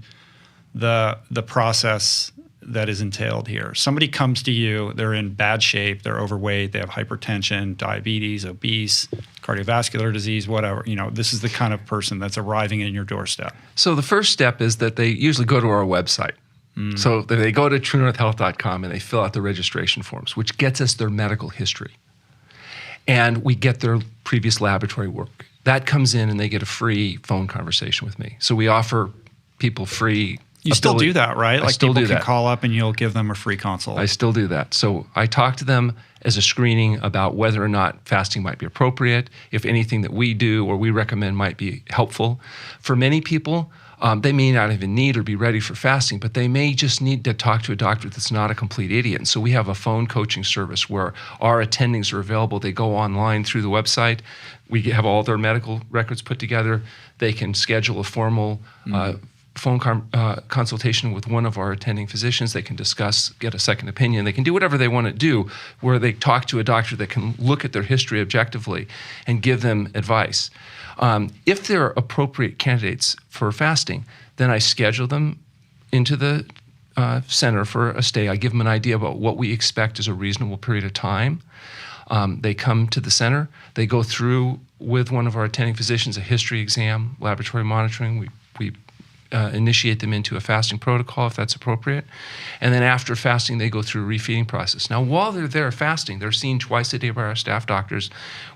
the process that is entailed here. Somebody comes to you, they're in bad shape, they're overweight, they have hypertension, diabetes, obese, cardiovascular disease, whatever. This is the kind of person that's arriving in your doorstep. So the first step is that they usually go to our website. So they go to truenorthhealth.com and they fill out the registration forms, which gets us their medical history. And we get their previous laboratory work. That comes in and they get a free phone conversation with me. So we offer people free. You still do that, right? I still do that. People can call up and you'll give them a free consult. I still do that. So I talk to them as a screening about whether or not fasting might be appropriate, if anything that we do or we recommend might be helpful. For many people, they may not even need or be ready for fasting, but they may just need to talk to a doctor that's not a complete idiot. And so we have a phone coaching service where our attendings are available. They go online through the website. We have all their medical records put together. They can schedule a formal phone consultation with one of our attending physicians. They can discuss, get a second opinion. They can do whatever they want to do where they talk to a doctor that can look at their history objectively and give them advice. If they're appropriate candidates for fasting, then I schedule them into the center for a stay. I give them an idea about what we expect is a reasonable period of time. They come to the center. They go through with one of our attending physicians a history exam, laboratory monitoring. We initiate them into a fasting protocol if that's appropriate. And then after fasting, they go through a refeeding process. Now, while they're there fasting, they're seen twice a day by our staff doctors.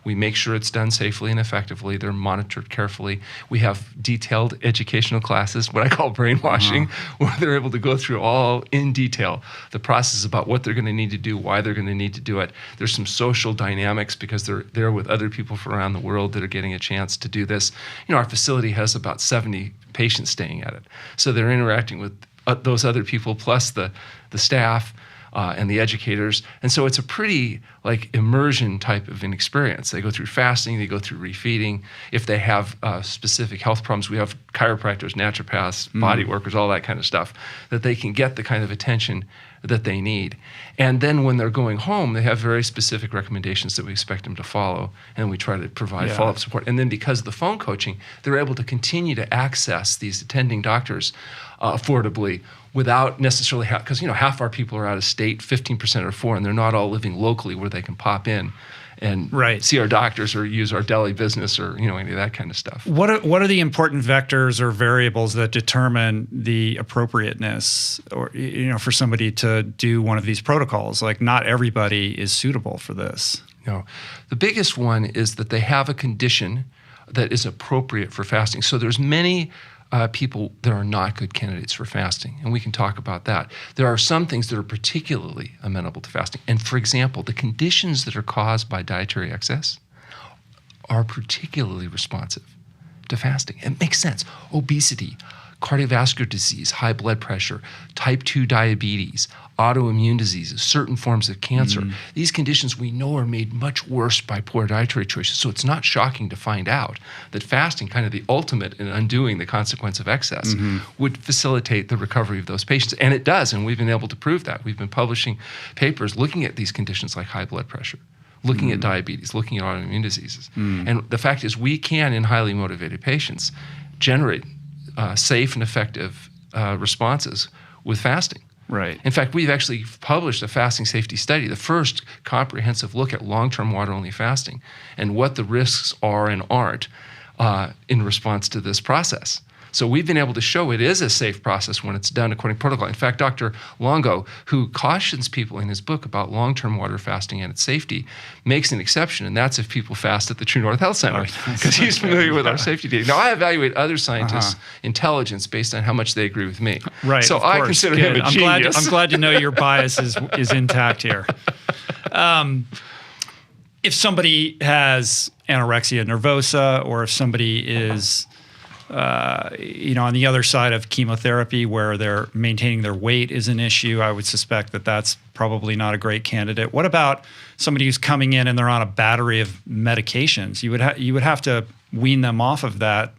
We make sure it's done safely and effectively. They're monitored carefully. We have detailed educational classes, what I call brainwashing, where they're able to go through all in detail the process about what they're going to need to do, why they're going to need to do it. There's some social dynamics because they're there with other people from around the world that are getting a chance to do this. Our facility has about 70 patients staying at it. So they're interacting with those other people plus the staff. and the educators. And so it's a pretty like immersion type of an experience. They go through fasting, they go through refeeding. If they have specific health problems, we have chiropractors, naturopaths, body workers, all that kind of stuff, that they can get the kind of attention that they need. And then when they're going home, they have very specific recommendations that we expect them to follow, and we try to provide follow-up support. And then because of the phone coaching, they're able to continue to access these attending doctors affordably without necessarily because half our people are out of state, 15% are foreign, they're not all living locally where they can pop in and see our doctors or use our deli business or any of that kind of stuff. What are the important vectors or variables that determine the appropriateness or for somebody to do one of these protocols? Like not everybody is suitable for this. No. The biggest one is that they have a condition that is appropriate for fasting. So there's many people that are not good candidates for fasting, and we can talk about that. There are some things that are particularly amenable to fasting. And for example, the conditions that are caused by dietary excess are particularly responsive to fasting. It makes sense. Obesity, cardiovascular disease, high blood pressure, type 2 diabetes, autoimmune diseases, certain forms of cancer. These conditions we know are made much worse by poor dietary choices. So it's not shocking to find out that fasting, kind of the ultimate in undoing the consequence of excess, would facilitate the recovery of those patients. And it does, and we've been able to prove that. We've been publishing papers looking at these conditions like high blood pressure, looking at diabetes, looking at autoimmune diseases. And the fact is we can, in highly motivated patients, generate safe and effective responses with fasting. Right. In fact, we've actually published a fasting safety study, the first comprehensive look at long-term water-only fasting and what the risks are and aren't in response to this process. So we've been able to show it is a safe process when it's done according to protocol. In fact, Dr. Longo, who cautions people in his book about long-term water fasting and its safety, makes an exception, and that's if people fast at the True North Health Center, because he's familiar with our safety data. Now, I evaluate other scientists' intelligence based on how much they agree with me. Right. So I consider him a genius. I'm glad to know your bias is intact here. If somebody has anorexia nervosa, or if somebody is on the other side of chemotherapy where they're maintaining their weight is an issue, I would suspect that that's probably not a great candidate. What about somebody who's coming in and they're on a battery of medications? You would have to wean them off of that,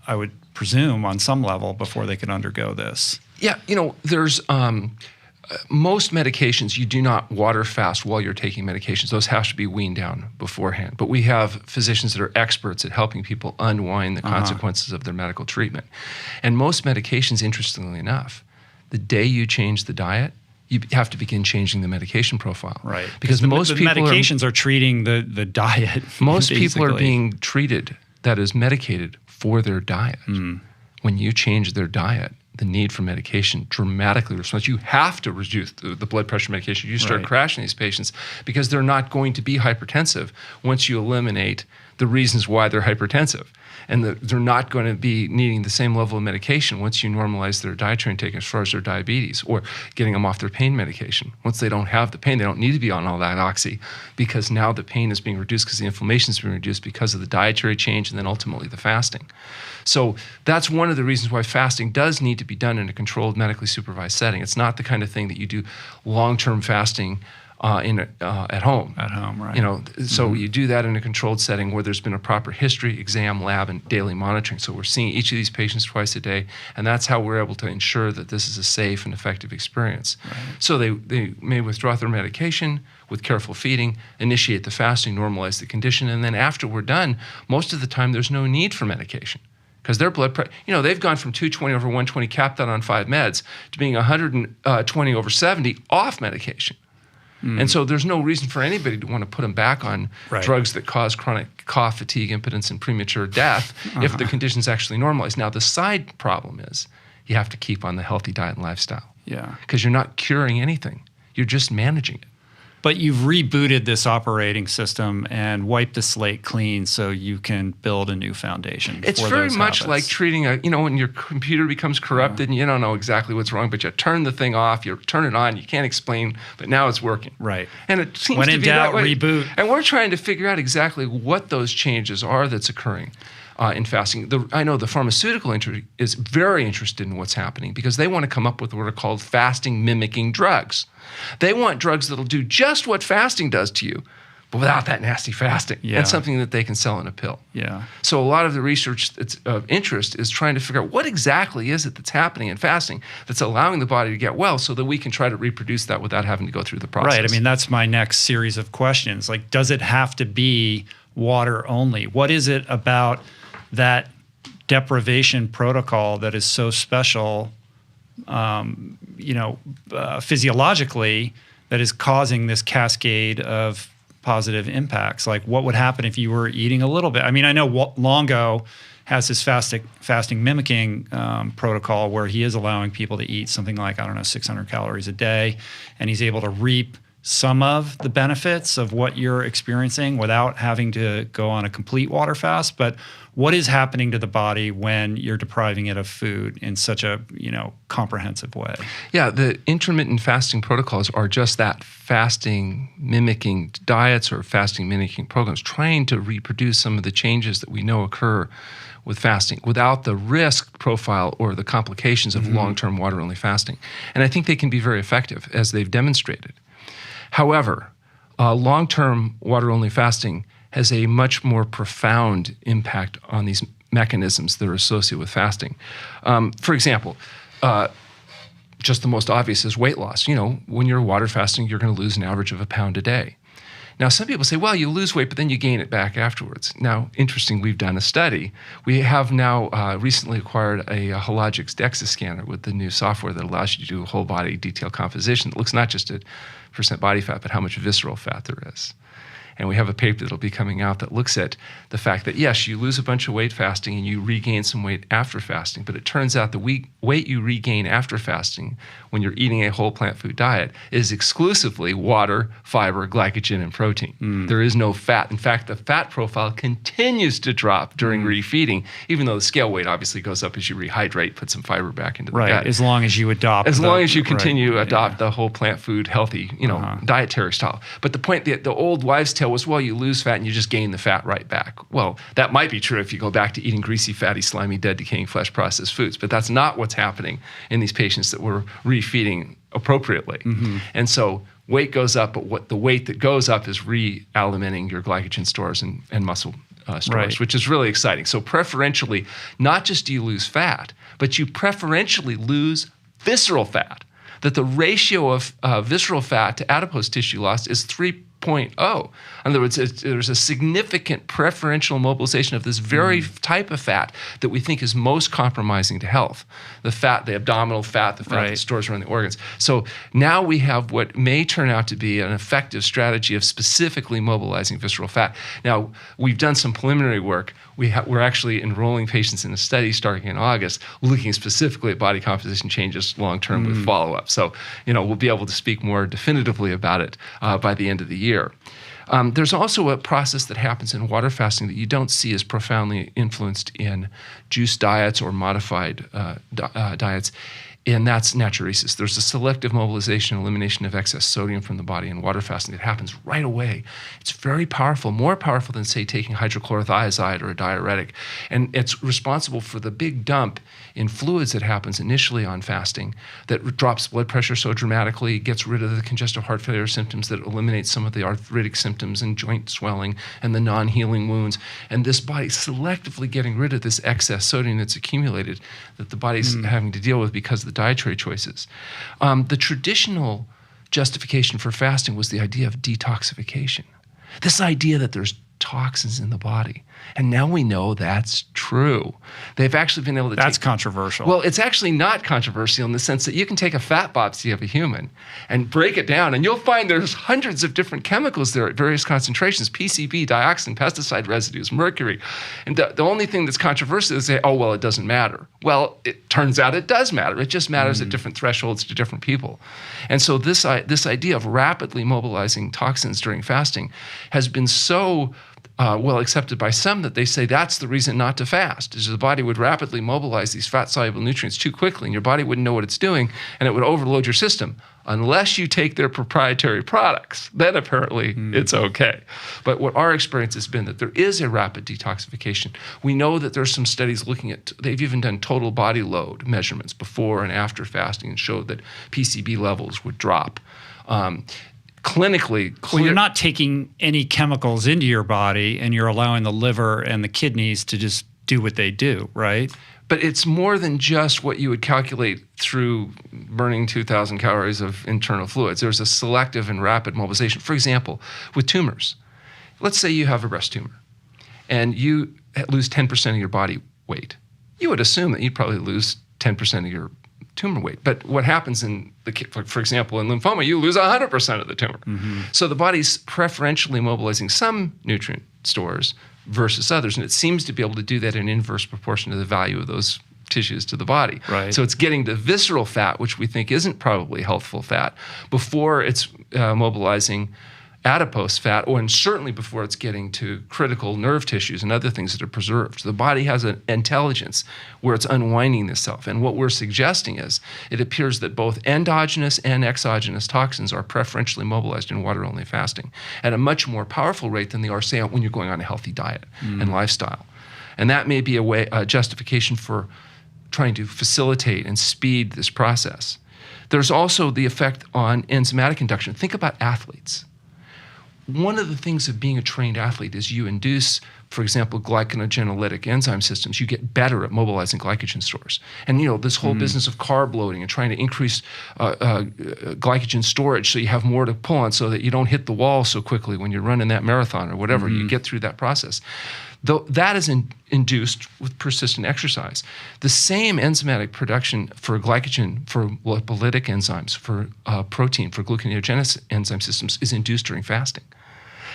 I would presume, on some level before they can undergo this. Yeah, there's most medications, you do not water fast while you're taking medications. Those have to be weaned down beforehand. But we have physicians that are experts at helping people unwind the consequences of their medical treatment. And most medications, interestingly enough, the day you change the diet, you have to begin changing the medication profile. Right. Because most people medications are treating the diet. Most people are being treated, that is medicated, for their diet. When you change their diet, the need for medication dramatically responds. You have to reduce the blood pressure medication. You start crashing these patients because they're not going to be hypertensive once you eliminate the reasons why they're hypertensive. And they're not going to be needing the same level of medication once you normalize their dietary intake as far as their diabetes, or getting them off their pain medication. Once they don't have the pain, they don't need to be on all that oxy, because now the pain is being reduced because the inflammation is being reduced because of the dietary change and then ultimately the fasting. So that's one of the reasons why fasting does need to be done in a controlled, medically supervised setting. It's not the kind of thing that you do long-term fasting at home. At home, right. So you do that in a controlled setting where there's been a proper history, exam, lab, and daily monitoring. So we're seeing each of these patients twice a day, and that's how we're able to ensure that this is a safe and effective experience. Right. So they may withdraw their medication with careful feeding, initiate the fasting, normalize the condition, and then after we're done, most of the time there's no need for medication. Because their blood pressure, they've gone from 220 over 120 capped out on 5 meds to being 120 over 70 off medication. And so there's no reason for anybody to want to put them back on drugs that cause chronic cough, fatigue, impotence, and premature death if the condition's actually normalized. Now, the side problem is you have to keep on the healthy diet and lifestyle. Yeah. Because you're not curing anything. You're just managing it. But you've rebooted this operating system and wiped the slate clean so you can build a new foundation. It's very much like treating when your computer becomes corrupted and you don't know exactly what's wrong, but you turn the thing off, you turn it on, you can't explain, but now it's working. Right. And it seems when to in be doubt, that way. Reboot. And we're trying to figure out exactly what those changes are that's occurring. in fasting. I know the pharmaceutical industry is very interested in what's happening because they want to come up with what are called fasting mimicking drugs. They want drugs that'll do just what fasting does to you, but without that nasty fasting, and something that they can sell in a pill. Yeah. So a lot of the research that's of interest is trying to figure out what exactly is it that's happening in fasting that's allowing the body to get well so that we can try to reproduce that without having to go through the process. Right. I mean, that's my next series of questions. Like, does it have to be water only? What is it about that deprivation protocol that is so special, physiologically, that is causing this cascade of positive impacts? Like, what would happen if you were eating a little bit? I mean, I know Longo has this fasting mimicking protocol where he is allowing people to eat something like, 600 calories a day, and he's able to reap some of the benefits of what you're experiencing without having to go on a complete water fast. But what is happening to the body when you're depriving it of food in such a, comprehensive way? Yeah, the intermittent fasting protocols are just that, fasting mimicking diets or fasting mimicking programs, trying to reproduce some of the changes that we know occur with fasting without the risk profile or the complications of long-term water-only fasting. And I think they can be very effective, as they've demonstrated. However, long-term water-only fasting has a much more profound impact on these mechanisms that are associated with fasting. For example, just the most obvious is weight loss. When you're water fasting, you're going to lose an average of 1 pound a day. Now, some people say, well, you lose weight, but then you gain it back afterwards. Now, interesting, we've done a study. We have now recently acquired a Hologic DEXA scanner with the new software that allows you to do a whole body detailed composition that looks not just at % body fat, but how much visceral fat there is. And we have a paper that'll be coming out that looks at the fact that, yes, you lose a bunch of weight fasting and you regain some weight after fasting, but it turns out the weight you regain after fasting when you're eating a whole plant food diet is exclusively water, fiber, glycogen, and protein. There is no fat. In fact, the fat profile continues to drop during refeeding, even though the scale weight obviously goes up as you rehydrate, put some fiber back into the gut. Right, as long as you adopt. As long as you continue to adopt the whole plant food, healthy, dietary style. But the point, the old wives' tale was, well, you lose fat and you just gain the fat right back. Well, that might be true if you go back to eating greasy, fatty, slimy, dead, decaying flesh processed foods, but that's not what's happening in these patients that we're refeeding appropriately. And so weight goes up, but the weight that goes up is re-alimenting your glycogen stores and muscle stores, which is really exciting. So preferentially, not just do you lose fat, but you preferentially lose visceral fat. That the ratio of visceral fat to adipose tissue loss is 3.0. In other words, there's a significant preferential mobilization of this very type of fat that we think is most compromising to health. The fat, the abdominal fat, the fat that stores around the organs. So now we have what may turn out to be an effective strategy of specifically mobilizing visceral fat. Now, we've done some preliminary work. We're actually enrolling patients in a study starting in August, looking specifically at body composition changes long-term with follow-up. So, we'll be able to speak more definitively about it by the end of the year. There's also a process that happens in water fasting that you don't see as profoundly influenced in juice diets or modified diets, and that's natriuresis. There's a selective mobilization and elimination of excess sodium from the body in water fasting that happens right away. It's very powerful, more powerful than, say, taking hydrochlorothiazide or a diuretic. And it's responsible for the big dump in fluids that happens initially on fasting that drops blood pressure so dramatically, gets rid of the congestive heart failure symptoms, that eliminates some of the arthritic symptoms and joint swelling and the non-healing wounds. And this body selectively getting rid of this excess sodium that's accumulated that the body's having to deal with because of the dietary choices. The traditional justification for fasting was the idea of detoxification. This idea that there's toxins in the body. And now we know that's true. They've actually been able to That's controversial. Well, it's actually not controversial in the sense that you can take a fat biopsy of a human and break it down, and you'll find there's hundreds of different chemicals there at various concentrations, PCB, dioxin, pesticide residues, mercury. And the only thing that's controversial is say, oh, well, it doesn't matter. Well, it turns out it does matter. It just matters at different thresholds to different people. And so this idea of rapidly mobilizing toxins during fasting has been so well accepted by some that they say that's the reason not to fast, is the body would rapidly mobilize these fat-soluble nutrients too quickly, and your body wouldn't know what it's doing, and it would overload your system. Unless you take their proprietary products, then apparently it's okay. But what our experience has been that there is a rapid detoxification. We know that there's some studies looking at, they've even done total body load measurements before and after fasting and showed that PCB levels would drop. Clinically, well, you're not taking any chemicals into your body and you're allowing the liver and the kidneys to just do what they do, right? But it's more than just what you would calculate through burning 2,000 calories of internal fluids. There's a selective and rapid mobilization. For example, with tumors, let's say you have a breast tumor and you lose 10% of your body weight. You would assume that you'd probably lose 10% of your tumor weight. But what happens in for example, in lymphoma, you lose 100% of the tumor. So the body's preferentially mobilizing some nutrient stores versus others, and it seems to be able to do that in inverse proportion to the value of those tissues to the body. Right. So it's getting the visceral fat, which we think isn't probably healthful fat, before it's mobilizing adipose fat, and certainly before it's getting to critical nerve tissues and other things that are preserved. The body has an intelligence where it's unwinding itself. And what we're suggesting is it appears that both endogenous and exogenous toxins are preferentially mobilized in water-only fasting at a much more powerful rate than they are, say, when you're going on a healthy diet and lifestyle. And that may be a justification for trying to facilitate and speed this process. There's also the effect on enzymatic induction. Think about athletes. One of the things of being a trained athlete is you induce, for example, glycogenolytic enzyme systems. You get better at mobilizing glycogen stores. And, this whole business of carb loading and trying to increase glycogen storage so you have more to pull on so that you don't hit the wall so quickly when you're running that marathon or whatever. You get through that process. Though that is induced with persistent exercise. The same enzymatic production for glycogen, for lipolytic enzymes, for protein, for gluconeogenesis enzyme systems is induced during fasting.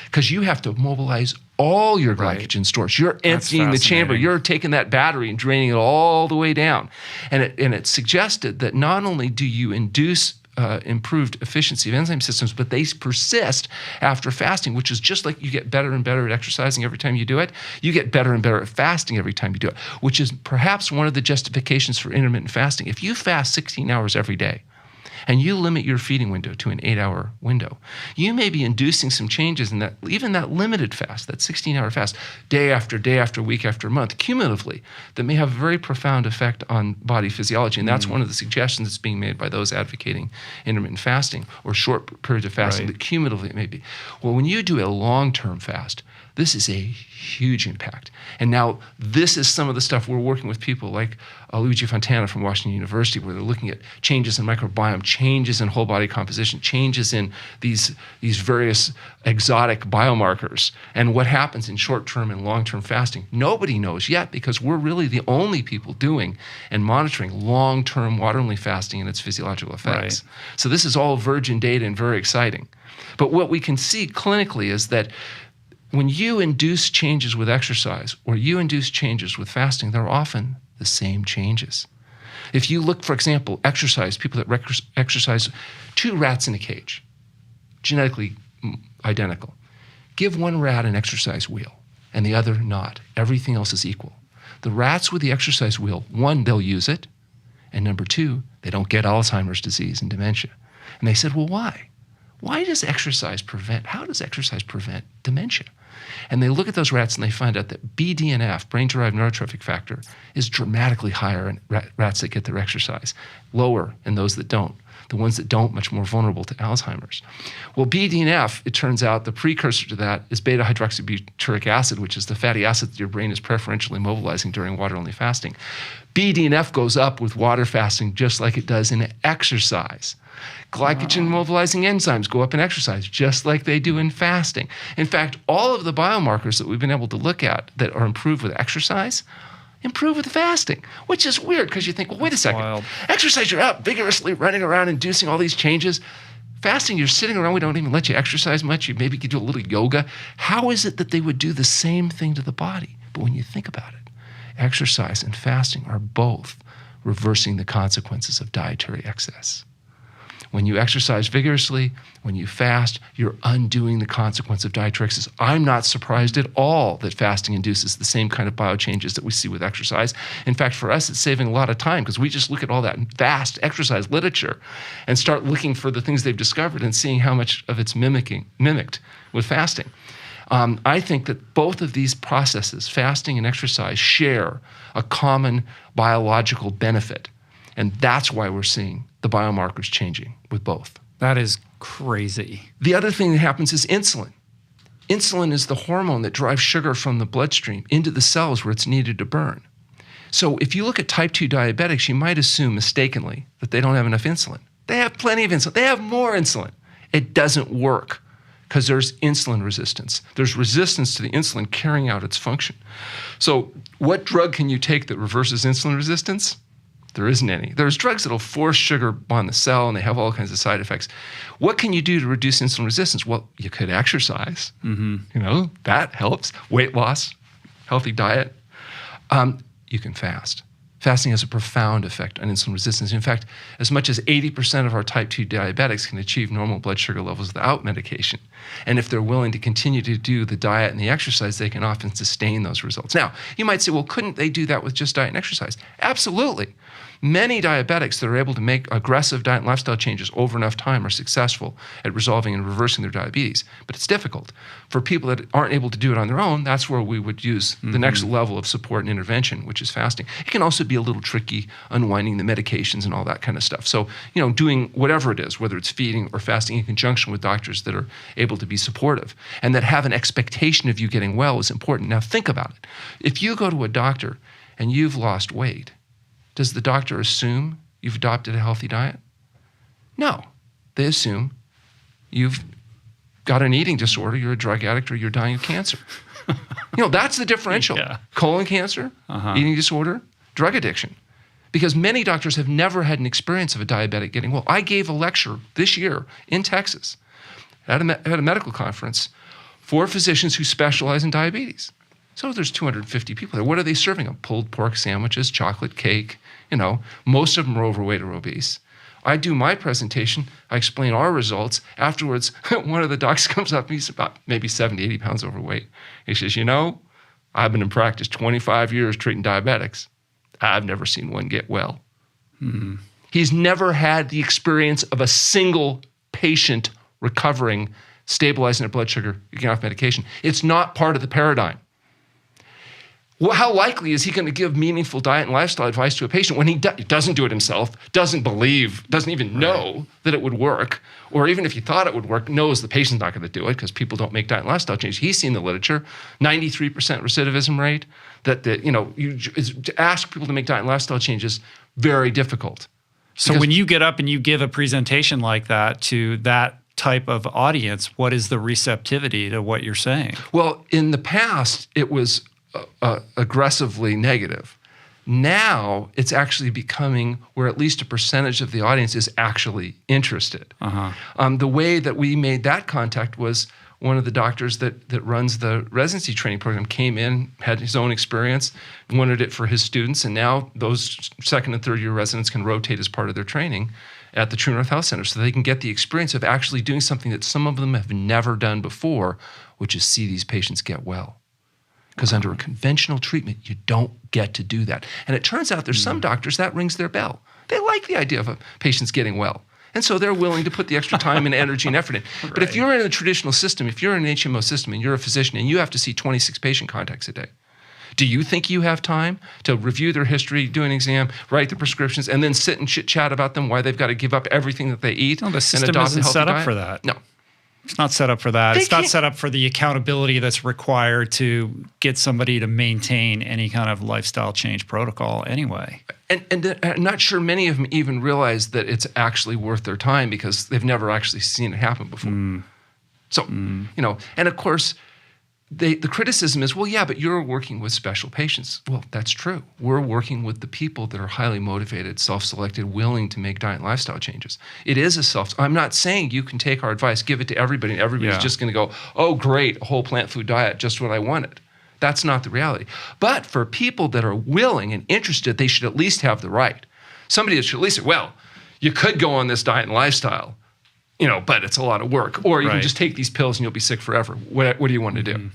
Because you have to mobilize all your glycogen stores. You're emptying the chamber. You're taking that battery and draining it all the way down. And it suggested that not only do you induce improved efficiency of enzyme systems, but they persist after fasting, which is just like you get better and better at exercising every time you do it. You get better and better at fasting every time you do it, which is perhaps one of the justifications for intermittent fasting. If you fast 16 hours every day, and you limit your feeding window to an 8-hour window, you may be inducing some changes in that, even that limited fast, that 16-hour fast, day after day after week after month, cumulatively, that may have a very profound effect on body physiology. And that's one of the suggestions that's being made by those advocating intermittent fasting or short periods of fasting, that cumulatively it may be. Well, when you do a long-term fast, this is a huge impact. And now this is some of the stuff we're working with people like Luigi Fontana from Washington University, where they're looking at changes in microbiome, changes in whole body composition, changes in these various exotic biomarkers, and what happens in short-term and long-term fasting. Nobody knows yet, because we're really the only people doing and monitoring long-term water-only fasting and its physiological effects. So this is all virgin data and very exciting. But what we can see clinically is that when you induce changes with exercise or you induce changes with fasting, they're often the same changes. If you look, for example, people that exercise 2 rats in a cage, genetically identical. Give one rat an exercise wheel and the other not. Everything else is equal. The rats with the exercise wheel, 1, they'll use it, and number 2, they don't get Alzheimer's disease and dementia. And they said, well, why? How does exercise prevent dementia? And they look at those rats and they find out that BDNF, brain-derived neurotrophic factor, is dramatically higher in rats that get their exercise, lower in those that don't. The ones that don't, much more vulnerable to Alzheimer's. Well, BDNF, it turns out, the precursor to that is beta-hydroxybutyric acid, which is the fatty acid that your brain is preferentially mobilizing during water-only fasting. BDNF goes up with water fasting just like it does in exercise. Glycogen mobilizing enzymes go up in exercise just like they do in fasting. In fact, all of the biomarkers that we've been able to look at that are improved with exercise improve with fasting, which is weird because you think, well, wait a second. Wild. Exercise, you're out vigorously running around inducing all these changes. Fasting, you're sitting around, we don't even let you exercise much. You maybe could do a little yoga. How is it that they would do the same thing to the body? But when you think about it, exercise and fasting are both reversing the consequences of dietary excess. When you exercise vigorously, when you fast, you're undoing the consequence of dietetics. I'm not surprised at all that fasting induces the same kind of biochanges that we see with exercise. In fact, for us, it's saving a lot of time because we just look at all that vast exercise literature and start looking for the things they've discovered and seeing how much of it's mimicked with fasting. I think that both of these processes, fasting and exercise, share a common biological benefit. And that's why we're seeing the biomarkers changing with both. That is crazy. The other thing that happens is insulin. Insulin is the hormone that drives sugar from the bloodstream into the cells where it's needed to burn. So if you look at type 2 diabetics, you might assume mistakenly that they don't have enough insulin. They have plenty of insulin. They have more insulin. It doesn't work because there's insulin resistance. There's resistance to the insulin carrying out its function. So what drug can you take that reverses insulin resistance? There isn't any. There's drugs that'll force sugar on the cell, and they have all kinds of side effects. What can you do to reduce insulin resistance? Well, you could exercise. That helps. Weight loss, healthy diet. You can fast. Fasting has a profound effect on insulin resistance. In fact, as much as 80% of our type 2 diabetics can achieve normal blood sugar levels without medication. And if they're willing to continue to do the diet and the exercise, they can often sustain those results. Now, you might say, well, couldn't they do that with just diet and exercise? Absolutely. Many diabetics that are able to make aggressive diet and lifestyle changes over enough time are successful at resolving and reversing their diabetes, but it's difficult. For people that aren't able to do it on their own, that's where we would use the next level of support and intervention, which is fasting. It can also be a little tricky unwinding the medications and all that kind of stuff. So, doing whatever it is, whether it's feeding or fasting in conjunction with doctors that are able to be supportive and that have an expectation of you getting well is important. Now think about it. If you go to a doctor and you've lost weight, does the doctor assume you've adopted a healthy diet? No. They assume you've got an eating disorder, you're a drug addict, or you're dying of cancer. That's the differential. Yeah. Colon cancer, eating disorder, drug addiction. Because many doctors have never had an experience of a diabetic getting well. I gave a lecture this year in Texas at a medical conference for physicians who specialize in diabetes. So there's 250 people there. What are they serving them? Pulled pork sandwiches, chocolate cake. Most of them are overweight or obese. I do my presentation. I explain our results. Afterwards, one of the docs comes up. He's about maybe 70, 80 pounds overweight. He says, I've been in practice 25 years treating diabetics. I've never seen one get well. Mm-hmm. He's never had the experience of a single patient recovering, stabilizing their blood sugar, getting off medication. It's not part of the paradigm. Well, how likely is he going to give meaningful diet and lifestyle advice to a patient when he doesn't do it himself, doesn't believe, doesn't even know that it would work, or even if he thought it would work, knows the patient's not going to do it because people don't make diet and lifestyle changes. He's seen the literature, 93% recidivism rate, to ask people to make diet and lifestyle changes, very difficult. So when you get up and you give a presentation like that to that type of audience, what is the receptivity to what you're saying? Well, in the past, it was aggressively negative. Now it's actually becoming where at least a percentage of the audience is actually interested. The way that we made that contact was one of the doctors that runs the residency training program came in, had his own experience, wanted it for his students, and now those second and third year residents can rotate as part of their training at the True North Health Center so they can get the experience of actually doing something that some of them have never done before, which is see these patients get well. Because under a conventional treatment, you don't get to do that. And it turns out there's some doctors that rings their bell. They like the idea of patients getting well. And so they're willing to put the extra time and energy and effort in. Right. But if you're in a traditional system, if you're in an HMO system and you're a physician and you have to see 26 patient contacts a day, do you think you have time to review their history, do an exam, write the prescriptions, and then sit and chit-chat about them, why they've got to give up everything that they eat No, the and system adopt a isn't healthy set up diet? for that. No. It's not set up for that. They It's not can't- set up for the accountability that's required to get somebody to maintain any kind of lifestyle change protocol anyway. And I'm not sure many of them even realize that it's actually worth their time because they've never actually seen it happen before. So, and of course, the criticism is, well, yeah, but you're working with special patients. Well, that's true. We're working with the people that are highly motivated, self-selected, willing to make diet and lifestyle changes. It is I'm not saying you can take our advice, give it to everybody, and everybody's just going to go, oh, great, a whole plant food diet, just what I wanted. That's not the reality. But for people that are willing and interested, they should at least have the right. Somebody that should at least say, well, you could go on this diet and lifestyle, but it's a lot of work. Or you can just take these pills and you'll be sick forever. What do you want to do?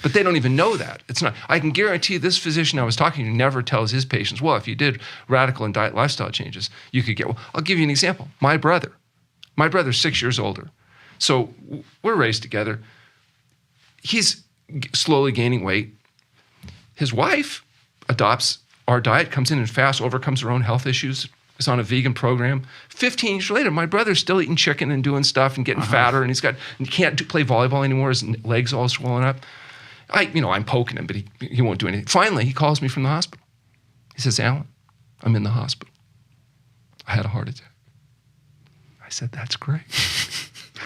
But they don't even know that. It's not. I can guarantee this physician I was talking to never tells his patients, well, if you did radical and diet lifestyle changes, you could get, well, I'll give you an example. My brother's 6 years older. So we're raised together. He's slowly gaining weight. His wife adopts our diet, comes in and fasts, overcomes her own health issues, is on a vegan program. 15 years later, my brother's still eating chicken and doing stuff and getting fatter, and he can't play volleyball anymore. His legs all swollen up. I'm poking him, but he won't do anything. Finally, he calls me from the hospital. He says, Alan, I'm in the hospital. I had a heart attack. I said, that's great.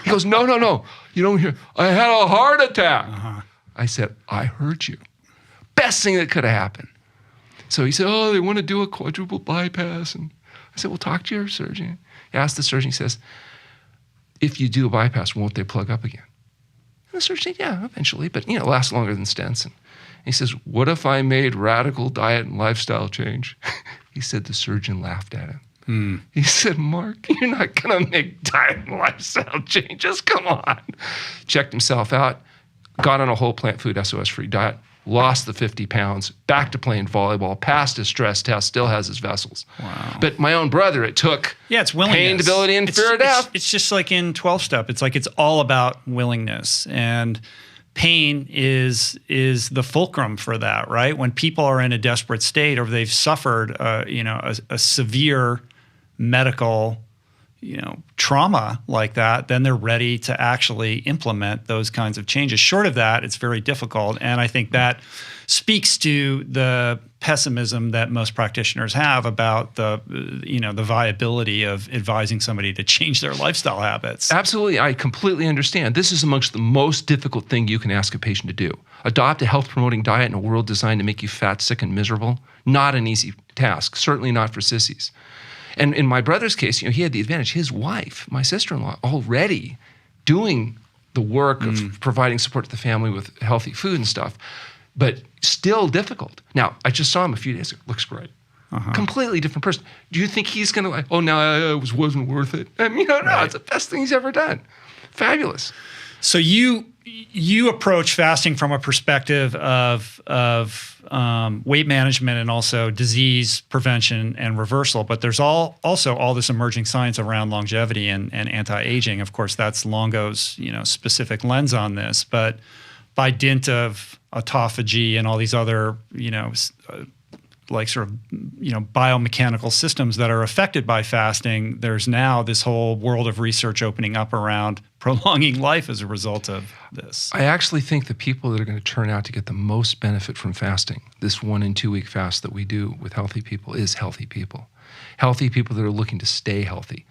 He goes, no, you don't hear. I had a heart attack. I said, I heard you. Best thing that could have happened. So he said, they want to do a quadruple bypass. And I said, well, talk to your surgeon. He asked the surgeon, he says, if you do a bypass, won't they plug up again? And the surgeon said, yeah, eventually, but it lasts longer than stents. And he says, what if I made radical diet and lifestyle change? He said the surgeon laughed at him. He said, Mark, you're not going to make diet and lifestyle changes. Come on. Checked himself out, got on a whole plant food SOS-free diet, lost the 50 pounds, back to playing volleyball, passed his stress test, still has his vessels. Wow. But my own brother, it took it's willingness. Pain, debility, and fear of death. It's just like in 12-step. It's like it's all about willingness. And pain is the fulcrum for that, right? When people are in a desperate state or they've suffered a severe medical trauma like that, then they're ready to actually implement those kinds of changes. Short of that, it's very difficult. And I think that speaks to the pessimism that most practitioners have about the viability of advising somebody to change their lifestyle habits. Absolutely. I completely understand. This is amongst the most difficult thing you can ask a patient to do. Adopt a health-promoting diet in a world designed to make you fat, sick, and miserable. Not an easy task. Certainly not for sissies. And in my brother's case, he had the advantage. His wife, my sister-in-law, already doing the work of providing support to the family with healthy food and stuff, but still difficult. Now, I just saw him a few days ago. Looks great. Completely different person. Do you think he's going to it wasn't worth it? No, it's the best thing he's ever done. Fabulous. So you approach fasting from a perspective of weight management and also disease prevention and reversal, but there's also all this emerging science around longevity and anti-aging. Of course, that's Longo's specific lens on this, but by dint of autophagy and all these other biomechanical systems that are affected by fasting, there's now this whole world of research opening up around prolonging life as a result of this. I actually think the people that are going to turn out to get the most benefit from fasting, this 1 and 2 week fast that we do with healthy people, is healthy people. Healthy people that are looking to stay healthy.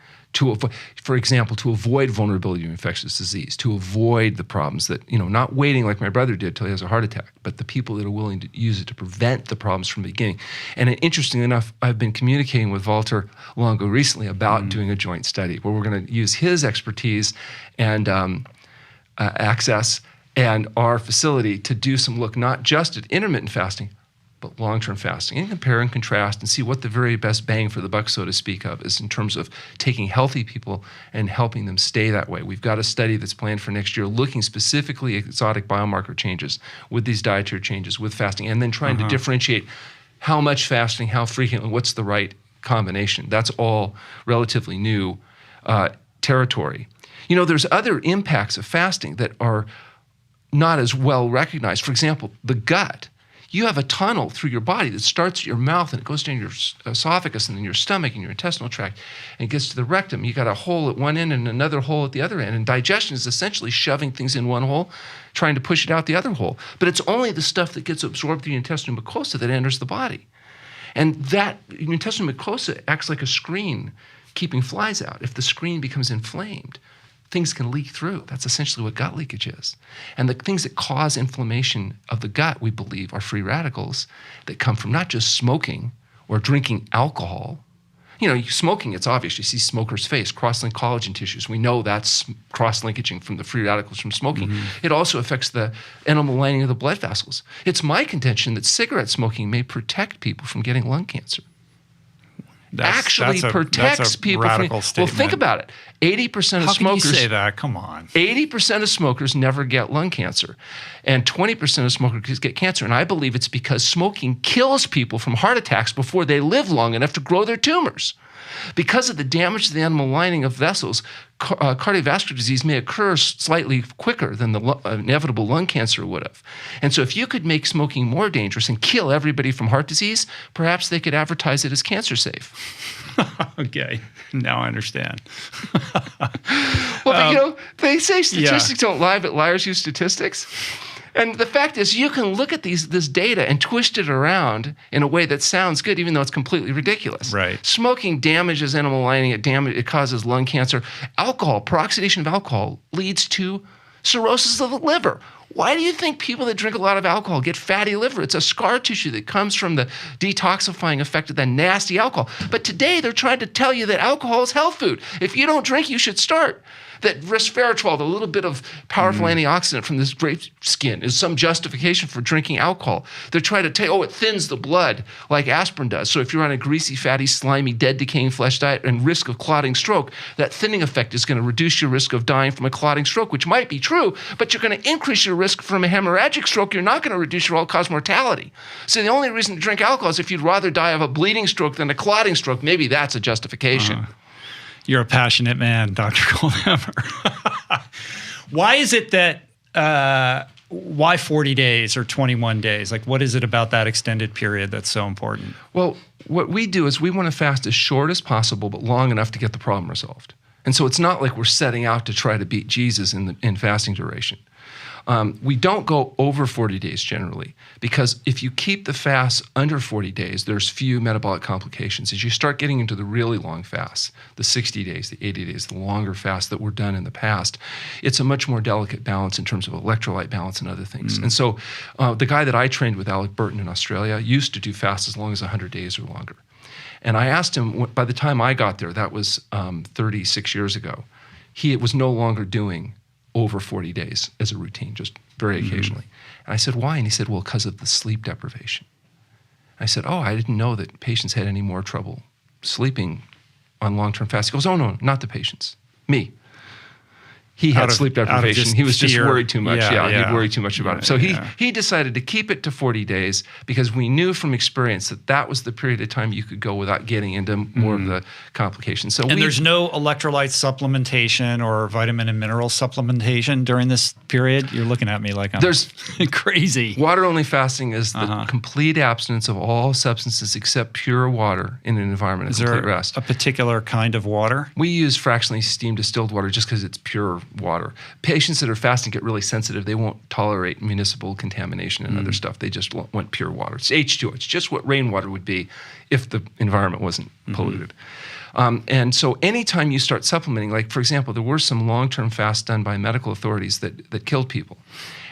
For example, to avoid vulnerability to infectious disease, to avoid the problems that, not waiting like my brother did till he has a heart attack, but the people that are willing to use it to prevent the problems from the beginning. And interestingly enough, I've been communicating with Walter Longo recently about doing a joint study where we're going to use his expertise and access and our facility to do some look not just at intermittent fasting, but long-term fasting, and compare and contrast and see what the very best bang for the buck, so to speak of, is in terms of taking healthy people and helping them stay that way. We've got a study that's planned for next year looking specifically at exotic biomarker changes with these dietary changes, with fasting, and then trying to differentiate how much fasting, how frequently, what's the right combination. That's all relatively new territory. There's other impacts of fasting that are not as well recognized. For example, the gut. You have a tunnel through your body that starts at your mouth and it goes down your esophagus and then your stomach and your intestinal tract and it gets to the rectum. You got a hole at one end and another hole at the other end. And digestion is essentially shoving things in one hole, trying to push it out the other hole. But it's only the stuff that gets absorbed through the intestinal mucosa that enters the body. And that intestinal mucosa acts like a screen keeping flies out. If the screen becomes inflamed, things can leak through. That's essentially what gut leakage is. And the things that cause inflammation of the gut, we believe, are free radicals that come from not just smoking or drinking alcohol. Smoking, it's obvious. You see smokers' face, cross-linked collagen tissues. We know that's cross-linkaging from the free radicals from smoking. It also affects the enamel lining of the blood vessels. It's my contention that cigarette smoking may protect people from getting lung cancer. actually protects that's a people radical from. statement. Well, think about it. 80% of How smokers. can you say that? Come on. 80% of smokers never get lung cancer, and 20% of smokers get cancer. And I believe it's because smoking kills people from heart attacks before they live long enough to grow their tumors. Because of the damage to the animal lining of vessels, cardiovascular disease may occur slightly quicker than the inevitable lung cancer would have. And so if you could make smoking more dangerous and kill everybody from heart disease, perhaps they could advertise it as cancer safe. Okay, now I understand. Well, but, they say statistics don't lie, but liars use statistics. And the fact is, you can look at this data and twist it around in a way that sounds good, even though it's completely ridiculous. Right. Smoking damages animal lining. It causes lung cancer. Alcohol, peroxidation of alcohol, leads to cirrhosis of the liver. Why do you think people that drink a lot of alcohol get fatty liver? It's a scar tissue that comes from the detoxifying effect of that nasty alcohol. But today, they're trying to tell you that alcohol is health food. If you don't drink, you should start. That resveratrol, the little bit of powerful antioxidant from this grape skin, is some justification for drinking alcohol. They're trying to tell you, it thins the blood like aspirin does. So if you're on a greasy, fatty, slimy, dead, decaying flesh diet and risk of clotting stroke, that thinning effect is going to reduce your risk of dying from a clotting stroke, which might be true, but you're going to increase your risk from a hemorrhagic stroke. You're not going to reduce your all-cause mortality. So the only reason to drink alcohol is if you'd rather die of a bleeding stroke than a clotting stroke. Maybe that's a justification. You're a passionate man, Dr. Goldhammer. Why is it that, why 40 days or 21 days? Like, what is it about that extended period that's so important? Well, what we do is we want to fast as short as possible, but long enough to get the problem resolved. And so it's not like we're setting out to try to beat Jesus in fasting duration. We don't go over 40 days generally, because if you keep the fast under 40 days, there's few metabolic complications. As you start getting into the really long fasts, the 60 days, the 80 days, the longer fasts that were done in the past, it's a much more delicate balance in terms of electrolyte balance and other things. And so the guy that I trained with, Alec Burton in Australia, used to do fasts as long as 100 days or longer. And I asked him, by the time I got there, that was 36 years ago, he was no longer doing over 40 days as a routine, just very occasionally. And I said, why? And he said, well, because of the sleep deprivation. I said, oh, I didn't know that patients had any more trouble sleeping on long-term fast. He goes, oh, no, not the patients, me. He had sleep deprivation. He was just worried too much. He'd worried too much about it. So he decided to keep it to 40 days because we knew from experience that that was the period of time you could go without getting into more of the complications. So there's no electrolyte supplementation or vitamin and mineral supplementation during this period? You're looking at me like I'm crazy. Water-only fasting is the complete abstinence of all substances except pure water in an environment of complete rest. Is there a particular kind of water? We use fractionally steamed distilled water just because it's pure water. Patients that are fasting get really sensitive. They won't tolerate municipal contamination and other stuff. They just want pure water. It's H2O. It's just what rainwater would be if the environment wasn't polluted. And so anytime you start supplementing, like for example, there were some long-term fasts done by medical authorities that killed people.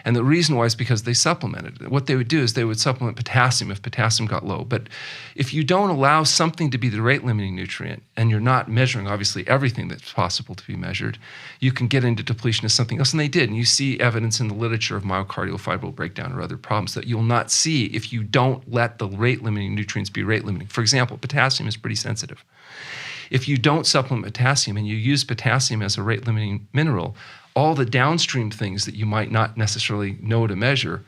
And the reason why is because they supplemented. What they would do is they would supplement potassium if potassium got low. But if you don't allow something to be the rate-limiting nutrient, and you're not measuring, obviously, everything that's possible to be measured, you can get into depletion of something else. And they did. And you see evidence in the literature of myocardial fibril breakdown or other problems that you'll not see if you don't let the rate-limiting nutrients be rate-limiting. For example, potassium is pretty sensitive. If you don't supplement potassium and you use potassium as a rate-limiting mineral, all the downstream things that you might not necessarily know to measure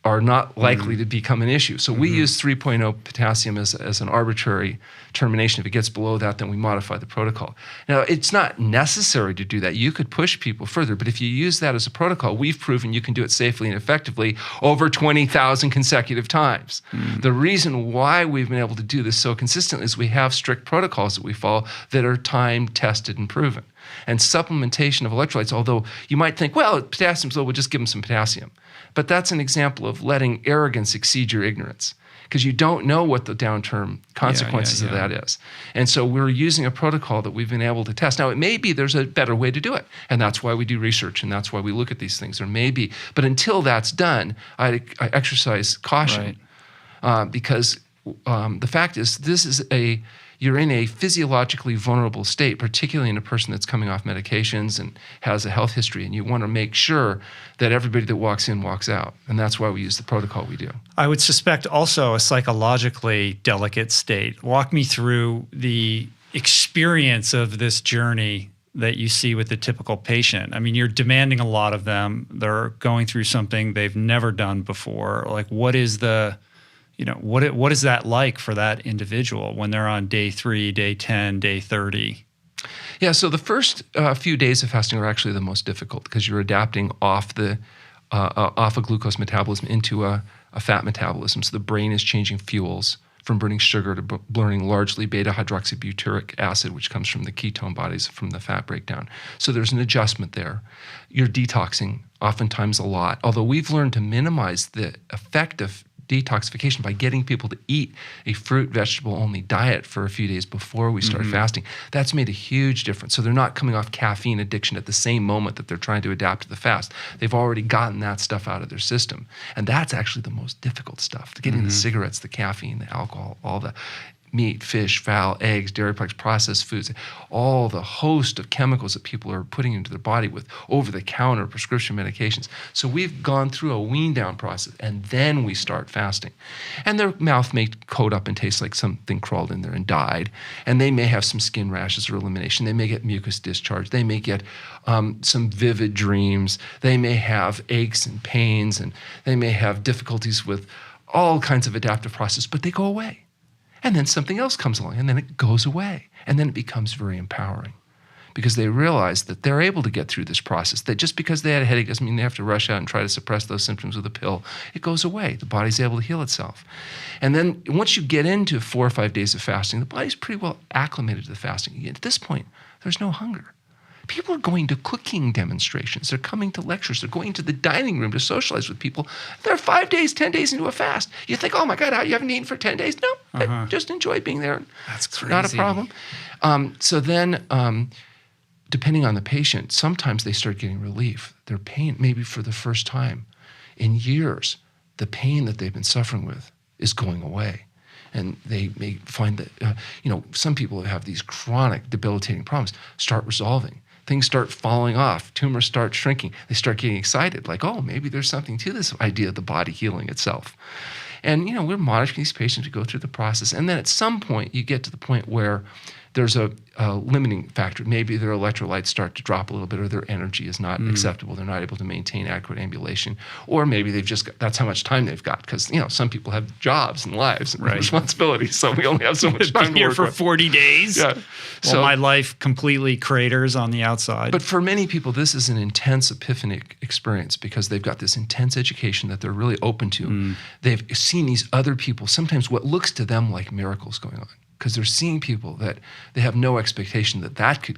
are not likely to become an issue. So we use 3.0 potassium as an arbitrary termination. If it gets below that, then we modify the protocol. Now, it's not necessary to do that. You could push people further, but if you use that as a protocol, we've proven you can do it safely and effectively over 20,000 consecutive times. The reason why we've been able to do this so consistently is we have strict protocols that we follow that are time-tested and proven. And supplementation of electrolytes, although you might think, well, potassium's low, we'll just give them some potassium. But that's an example of letting arrogance exceed your ignorance, because you don't know what the downterm consequences of that is. And so we're using a protocol that we've been able to test. Now, it may be there's a better way to do it, and that's why we do research, and that's why we look at these things. There may be, but until that's done, I exercise caution, because the fact is this is you're in a physiologically vulnerable state, particularly in a person that's coming off medications and has a health history, and you want to make sure that everybody that walks in walks out. And that's why we use the protocol we do. I would suspect also a psychologically delicate state. Walk me through the experience of this journey that you see with the typical patient. I mean, you're demanding a lot of them. They're going through something they've never done before. Like, what is the, what is that like for that individual when they're on day 3, day 10, day 30? Yeah, so the first few days of fasting are actually the most difficult because you're adapting off a glucose metabolism into a fat metabolism. So the brain is changing fuels from burning sugar to burning largely beta-hydroxybutyric acid, which comes from the ketone bodies from the fat breakdown. So there's an adjustment there. You're detoxing oftentimes a lot, although we've learned to minimize the effect of detoxification by getting people to eat a fruit, vegetable-only diet for a few days before we start fasting. That's made a huge difference. So they're not coming off caffeine addiction at the same moment that they're trying to adapt to the fast. They've already gotten that stuff out of their system. And that's actually the most difficult stuff, getting the cigarettes, the caffeine, the alcohol, all the meat, fish, fowl, eggs, dairy products, processed foods, all the host of chemicals that people are putting into their body with over-the-counter prescription medications. So we've gone through a wean-down process, and then we start fasting. And their mouth may coat up and taste like something crawled in there and died, and they may have some skin rashes or elimination. They may get mucus discharge. They may get some vivid dreams. They may have aches and pains, and they may have difficulties with all kinds of adaptive processes, but they go away. And then something else comes along, and then it goes away. And then it becomes very empowering because they realize that they're able to get through this process, that just because they had a headache doesn't mean they have to rush out and try to suppress those symptoms with a pill. It goes away. The body's able to heal itself. And then once you get into 4 or 5 days of fasting, the body's pretty well acclimated to the fasting. At this point, there's no hunger. People are going to cooking demonstrations. They're coming to lectures. They're going to the dining room to socialize with people. They're 5 days, 10 days into a fast. You think, oh my God, you haven't eaten for 10 days? No, I just enjoy being there. That's crazy. Not a problem. So then, depending on the patient, sometimes they start getting relief. Their pain, maybe for the first time in years, the pain that they've been suffering with is going away. And they may find that, some people who have these chronic debilitating problems start resolving. Things start falling off. Tumors start shrinking. They start getting excited, like, oh, maybe there's something to this idea of the body healing itself. And, we're monitoring these patients to go through the process. And then at some point, you get to the point where there's a limiting factor. Maybe their electrolytes start to drop a little bit, or their energy is not acceptable. They're not able to maintain adequate ambulation. Or maybe they've just got, that's how much time they've got. Because, some people have jobs and lives and responsibilities. So we only have so much time to here work for with. 40 days. Yeah. So my life completely craters on the outside. But for many people, this is an intense epiphanic experience because they've got this intense education that they're really open to. They've seen these other people, sometimes what looks to them like miracles going on. Because they're seeing people that they have no expectation that could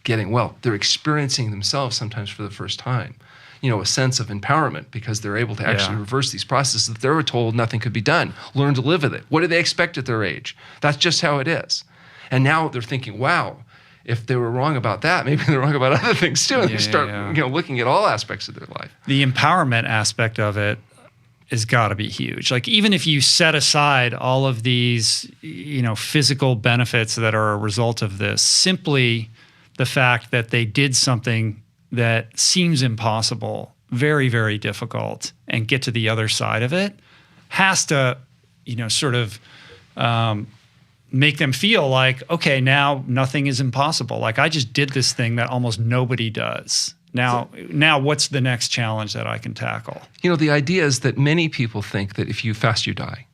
getting well. They're experiencing themselves sometimes for the first time, a sense of empowerment because they're able to actually reverse these processes that they were told nothing could be done, learn to live with it. What do they expect at their age? That's just how it is. And now they're thinking, wow, if they were wrong about that, maybe they're wrong about other things too. And they start looking at all aspects of their life. The empowerment aspect of it has got to be huge. Like, even if you set aside all of these, physical benefits that are a result of this, simply the fact that they did something that seems impossible, very, very difficult, and get to the other side of it, has to, make them feel like, okay, now nothing is impossible. Like, I just did this thing that almost nobody does. Now, what's the next challenge that I can tackle? The idea is that many people think that if you fast, you die.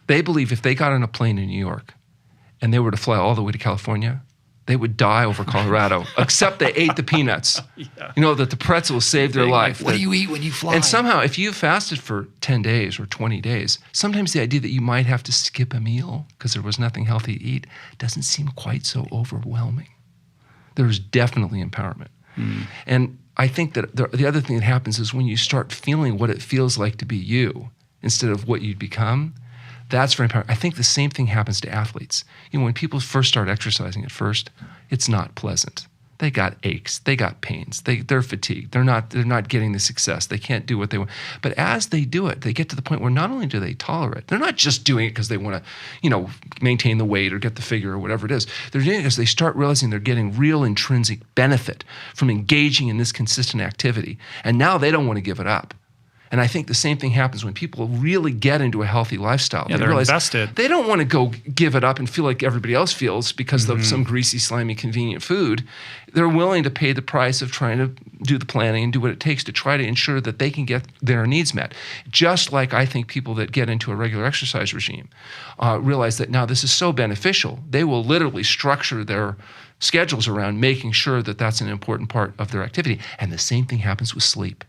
They believe if they got on a plane in New York and they were to fly all the way to California, they would die over Colorado, except they ate the peanuts. That the pretzel saved their life. What do you eat when you fly? And somehow, if you fasted for 10 days or 20 days, sometimes the idea that you might have to skip a meal because there was nothing healthy to eat doesn't seem quite so overwhelming. There's definitely empowerment. And I think that the other thing that happens is when you start feeling what it feels like to be you instead of what you'd become, that's very empowering. I think the same thing happens to athletes. When people first start exercising at first, it's not pleasant. They got aches, they got pains, they're fatigued, they're not getting the success, they can't do what they want. But as they do it, they get to the point where not only do they tolerate, they're not just doing it because they want to, maintain the weight or get the figure or whatever it is. They're doing it because they start realizing they're getting real intrinsic benefit from engaging in this consistent activity. And now they don't want to give it up. And I think the same thing happens when people really get into a healthy lifestyle. Yeah, they they're realize invested. They don't want to go give it up and feel like everybody else feels because of some greasy, slimy, convenient food. They're willing to pay the price of trying to do the planning and do what it takes to try to ensure that they can get their needs met. Just like I think people that get into a regular exercise regime realize that now this is so beneficial, they will literally structure their schedules around making sure that that's an important part of their activity. And the same thing happens with sleep.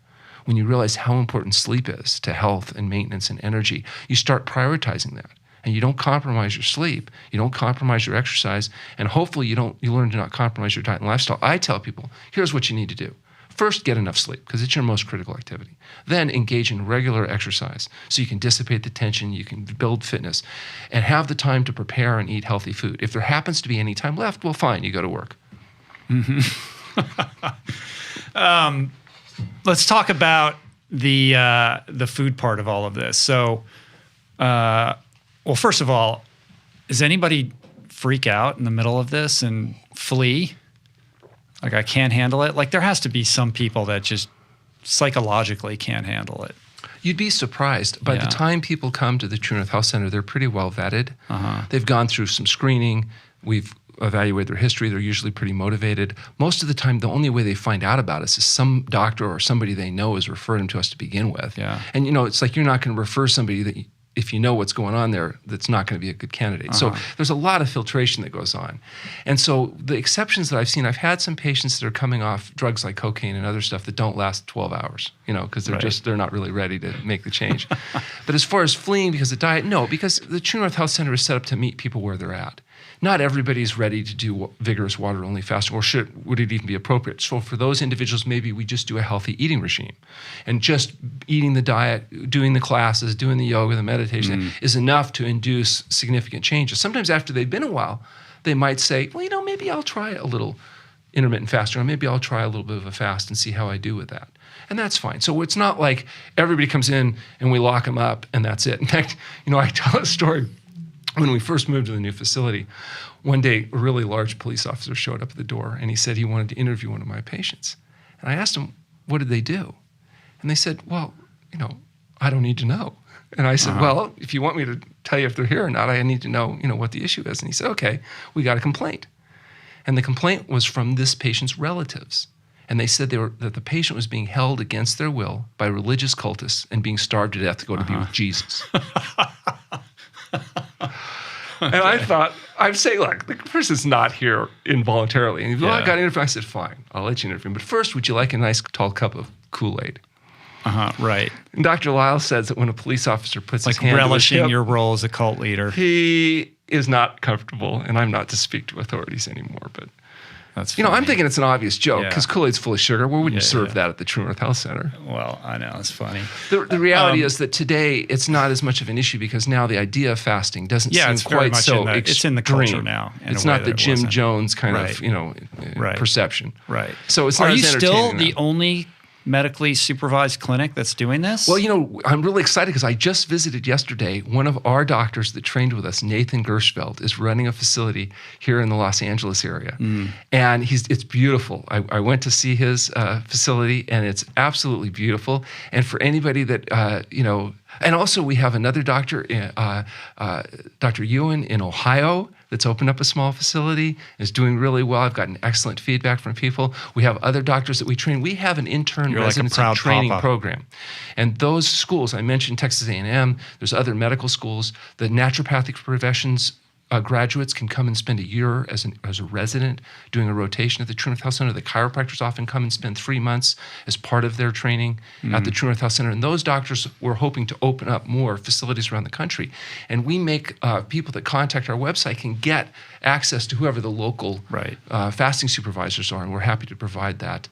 When you realize how important sleep is to health and maintenance and energy, you start prioritizing that. And you don't compromise your sleep, you don't compromise your exercise, and hopefully you learn to not compromise your diet and lifestyle. I tell people, here's what you need to do. First, get enough sleep, because it's your most critical activity. Then engage in regular exercise so you can dissipate the tension, you can build fitness, and have the time to prepare and eat healthy food. If there happens to be any time left, well, fine, you go to work. Let's talk about the food part of all of this. So, well, first of all, does anybody freak out in the middle of this and flee? Like, I can't handle it? Like, there has to be some people that just psychologically can't handle it. You'd be surprised. By the time people come to the True North Health Center, they're pretty well vetted. They've gone through some screening. We've evaluate their history. They're usually pretty motivated. Most of the time, the only way they find out about us is some doctor or somebody they know is referring them to us to begin with. Yeah. And it's like you're not going to refer somebody that, if you know what's going on there, that's not going to be a good candidate. So there's a lot of filtration that goes on. And so the exceptions that I've seen, I've had some patients that are coming off drugs like cocaine and other stuff that don't last 12 hours, because they're not really ready to make the change. But as far as fleeing because of diet, no, because the True North Health Center is set up to meet people where they're at. Not everybody's ready to do vigorous water-only fasting, or would it even be appropriate? So for those individuals, maybe we just do a healthy eating regime. And just eating the diet, doing the classes, doing the yoga, the meditation is enough to induce significant changes. Sometimes after they've been a while, they might say, well, maybe I'll try a little intermittent fasting, or maybe I'll try a little bit of a fast and see how I do with that. And that's fine. So it's not like everybody comes in and we lock them up and that's it. In fact, I tell a story. When we first moved to the new facility, one day a really large police officer showed up at the door and he said he wanted to interview one of my patients. And I asked him, what did they do? And they said, well, I don't need to know. And I said, well, if you want me to tell you if they're here or not, I need to know, what the issue is. And he said, okay, we got a complaint. And the complaint was from this patient's relatives. And they said that the patient was being held against their will by religious cultists and being starved to death to go to be with Jesus. And I thought, I'm saying, look, the person's not here involuntarily. And he I got an interview. I said, fine, I'll let you interview him. But first, would you like a nice tall cup of Kool-Aid? Right. And Dr. Lyle says that when a police officer puts his like hand relishing to his hip, your role as a cult leader. He is not comfortable, and I'm not to speak to authorities anymore. But that's I'm thinking it's an obvious joke because Yeah. Kool-Aid's full of sugar. Where would you serve that at the True North Health Center? Well, I know, it's funny. The reality is that today it's not as much of an issue because now the idea of fasting doesn't seem it's very quite much so extreme. it's in the culture now. It's not the Jim Jones kind of perception. Right. So it's not Are as you still entertaining the now. only medically supervised clinic that's doing this? Well, I'm really excited because I just visited yesterday. One of our doctors that trained with us, Nathan Gershfeld, is running a facility here in the Los Angeles area. And it's beautiful. I went to see his facility, and it's absolutely beautiful. And for anybody that, and also we have another doctor, Dr. Ewan in Ohio, that's opened up a small facility, is doing really well. I've gotten excellent feedback from people. We have other doctors that we train. We have an intern residency training program. And those schools, I mentioned Texas A&M, there's other medical schools. The naturopathic professions graduates can come and spend a year as a resident doing a rotation at the True North Health Center. The chiropractors often come and spend 3 months as part of their training at the True North Health Center. And those doctors, we're hoping to open up more facilities around the country. And we make people that contact our website can get access to whoever the local fasting supervisors are, and we're happy to provide that.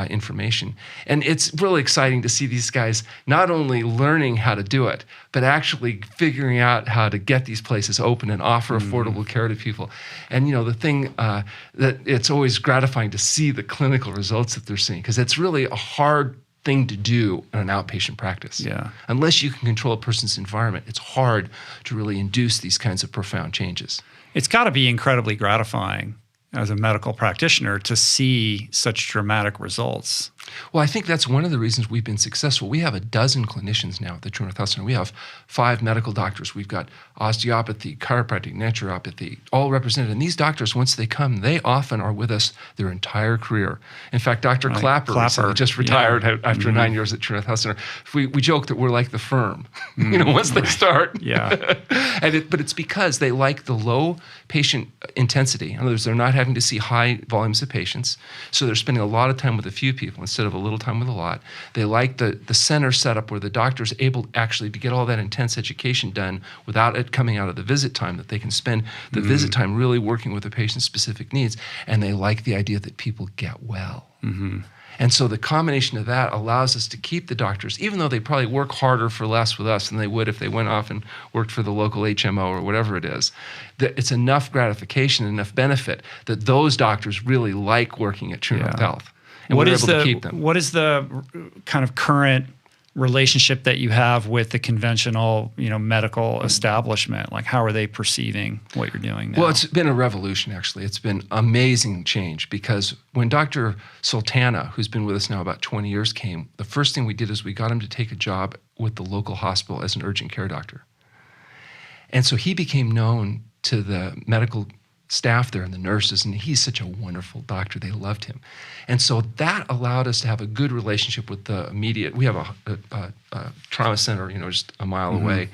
information. And it's really exciting to see these guys not only learning how to do it, but actually figuring out how to get these places open and offer affordable care to people. And the thing that it's always gratifying to see the clinical results that they're seeing, because it's really a hard thing to do in an outpatient practice. Yeah. Unless you can control a person's environment, it's hard to really induce these kinds of profound changes. It's got to be incredibly gratifying as a medical practitioner to see such dramatic results. Well, I think that's one of the reasons we've been successful. We have a dozen clinicians now at the True North Health Center. We have 5 medical doctors. We've got osteopathy, chiropractic, naturopathy, all represented. And these doctors, once they come, they often are with us their entire career. In fact, Dr. Clapper recently just retired after 9 years at True North Health Center. We joke that we're like the firm, once they start. Yeah. But it's because they like the low patient intensity. In other words, they're not having to see high volumes of patients, so they're spending a lot of time with a few people instead of a little time with a lot. They like the center setup where the doctor's able actually to get all that intense education done without it coming out of the visit time, that they can spend the visit time really working with the patient's specific needs, and they like the idea that people get well. And so the combination of that allows us to keep the doctors, even though they probably work harder for less with us than they would if they went off and worked for the local HMO or whatever it is. That it's enough gratification, enough benefit that those doctors really like working at True North Health. And we're able to keep them. What is the kind of current relationship that you have with the conventional, medical establishment? Like, how are they perceiving what you're doing now? Well, it's been a revolution, actually. It's been amazing change, because when Dr. Sultana, who's been with us now about 20 years, came, the first thing we did is we got him to take a job with the local hospital as an urgent care doctor. And so he became known to the medical staff there and the nurses, and he's such a wonderful doctor. They loved him. And so that allowed us to have a good relationship with the immediate. We have a trauma center, just a mile away.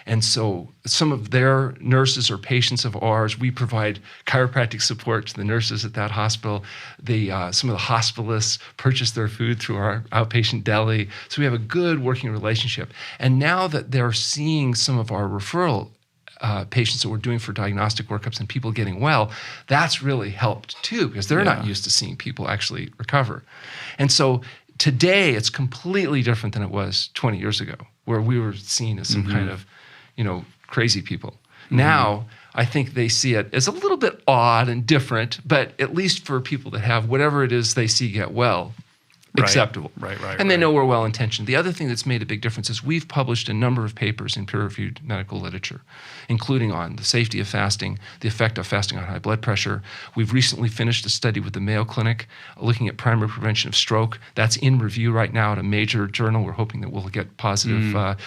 And so some of their nurses are patients of ours. We provide chiropractic support to the nurses at that hospital. Some of the hospitalists purchase their food through our outpatient deli. So we have a good working relationship. And now that they're seeing some of our referral patients that we're doing for diagnostic workups and people getting well, that's really helped too, because they're not used to seeing people actually recover. And so today it's completely different than it was 20 years ago, where we were seen as some kind of, crazy people. Now, I think they see it as a little bit odd and different, but at least for people that have whatever it is they see get well, acceptable. Right. And they know we're well-intentioned. The other thing that's made a big difference is we've published a number of papers in peer-reviewed medical literature, including on the safety of fasting, the effect of fasting on high blood pressure. We've recently finished a study with the Mayo Clinic looking at primary prevention of stroke. That's in review right now at a major journal. We're hoping that we'll get positive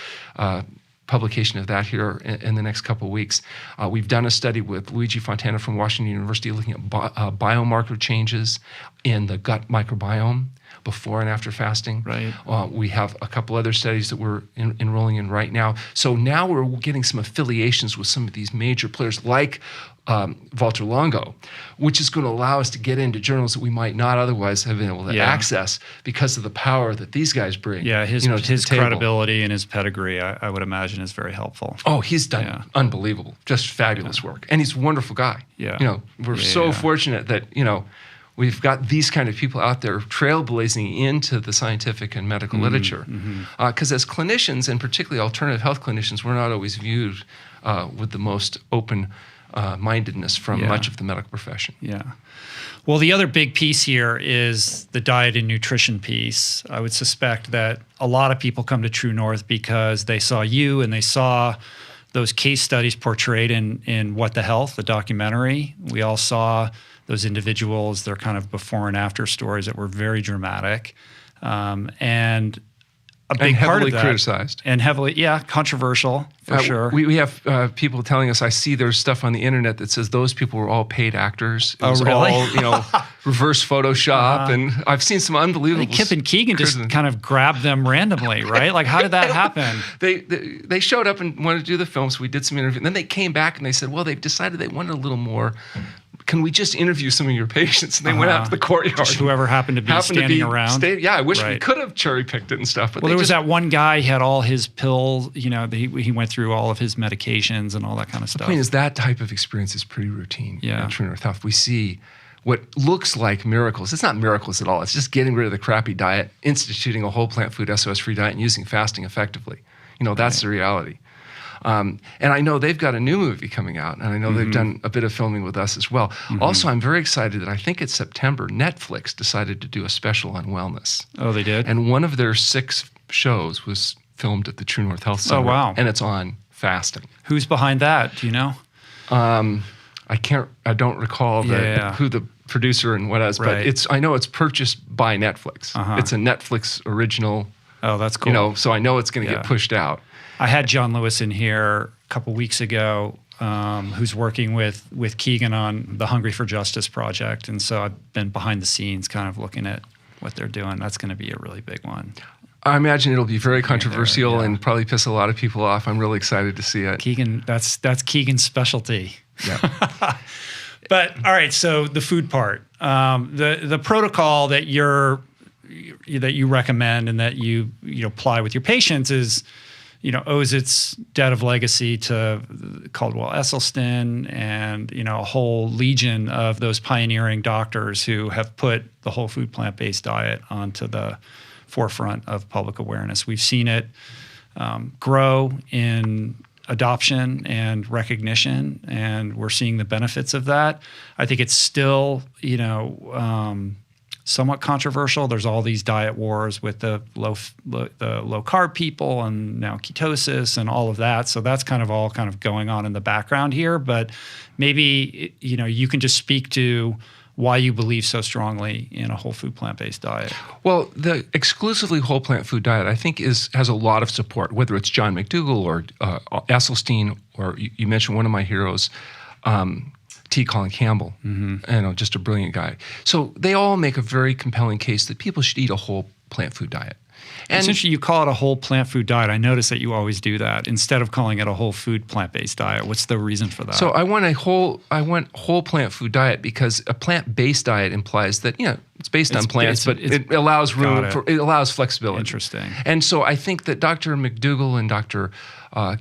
publication of that here in the next couple of weeks. We've done a study with Luigi Fontana from Washington University looking at biomarker changes in the gut microbiome before and after fasting. Right. We have a couple other studies that we're enrolling in right now. So now we're getting some affiliations with some of these major players like Walter Longo, which is going to allow us to get into journals that we might not otherwise have been able to access because of the power that these guys bring. Yeah, his credibility and his pedigree, I would imagine, is very helpful. Oh, he's done unbelievable, just fabulous work. And he's a wonderful guy. Yeah. We're so fortunate that, we've got these kind of people out there trailblazing into the scientific and medical literature. Because as clinicians, and particularly alternative health clinicians, we're not always viewed with the most open mindedness from much of the medical profession. Yeah. Well, the other big piece here is the diet and nutrition piece. I would suspect that a lot of people come to True North because they saw you and they saw those case studies portrayed in What the Health, the documentary. We all saw those individuals, their kind of before and after stories that were very dramatic. And a big part of that, criticized. And heavily, controversial for sure. We have people telling us, I see there's stuff on the internet that says those people were all paid actors. It was really? all, reverse Photoshop. And I've seen some unbelievable. I think Kip and Keegan just kind of grabbed them randomly, right? Like, how did that happen? They showed up and wanted to do the film, so we did some interviews. And then they came back and they said, well, they've decided they wanted a little more. Can we just interview some of your patients? And they went out to the courtyard. Just whoever happened to be standing around. I wish we could have cherry-picked it and stuff. But there was that one guy, he had all his pills, he went through all of his medications and all that kind of stuff. The point is that type of experience is pretty routine at True North Health. We see what looks like miracles. It's not miracles at all. It's just getting rid of the crappy diet, instituting a whole plant food SOS-free diet, and using fasting effectively. That's the reality. And I know they've got a new movie coming out, and I know they've done a bit of filming with us as well. Also, I'm very excited that I think it's September, Netflix decided to do a special on wellness. Oh, they did? And one of their 6 shows was filmed at the True North Health Center. Oh, wow. And it's on fasting. Who's behind that? Do you know? I don't recall who the producer and what else, but I know it's purchased by Netflix. It's a Netflix original. Oh, that's cool. So I know it's going to get pushed out. I had John Lewis in here a couple weeks ago, who's working with Keegan on the Hungry for Justice project. And so I've been behind the scenes kind of looking at what they're doing. That's going to be a really big one. I imagine it'll be very controversial and probably piss a lot of people off. I'm really excited to see it. Keegan, that's Keegan's specialty. Yeah. But all right, so the food part, the protocol that you recommend and that you apply with your patients is, owes its debt of legacy to Caldwell Esselstyn and, a whole legion of those pioneering doctors who have put the whole food plant-based diet onto the forefront of public awareness. We've seen it grow in adoption and recognition, and we're seeing the benefits of that. I think it's still, somewhat controversial. There's all these diet wars with the low carb people and now ketosis and all of that. So that's all going on in the background here. But maybe, you can just speak to why you believe so strongly in a whole food plant-based diet. Well, the exclusively whole plant food diet, I think, has a lot of support, whether it's John McDougall or Esselstyn, or you mentioned one of my heroes, T. Colin Campbell, just a brilliant guy. So they all make a very compelling case that people should eat a whole plant food diet. And it's interesting you call it a whole plant food diet. I notice that you always do that instead of calling it a whole food plant-based diet. What's the reason for that? So I want whole plant food diet because a plant-based diet implies that it's based on plants, but it allows it allows flexibility. Interesting. And so I think that Dr. McDougall and Dr.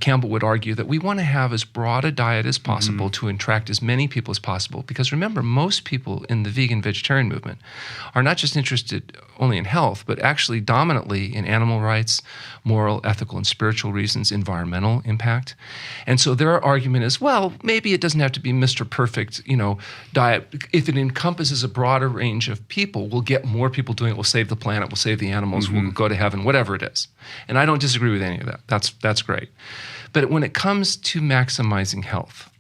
Campbell would argue that we want to have as broad a diet as possible to attract as many people as possible. Because remember, most people in the vegan vegetarian movement are not just interested only in health, but actually dominantly in animal rights, moral, ethical, and spiritual reasons, environmental impact. And so their argument is, well, maybe it doesn't have to be Mr. Perfect, diet. If it encompasses a broader range of people, we'll get more people doing it. We'll save the planet. We'll save the animals. We'll go to heaven, whatever it is. And I don't disagree with any of that. That's great. But when it comes to maximizing health,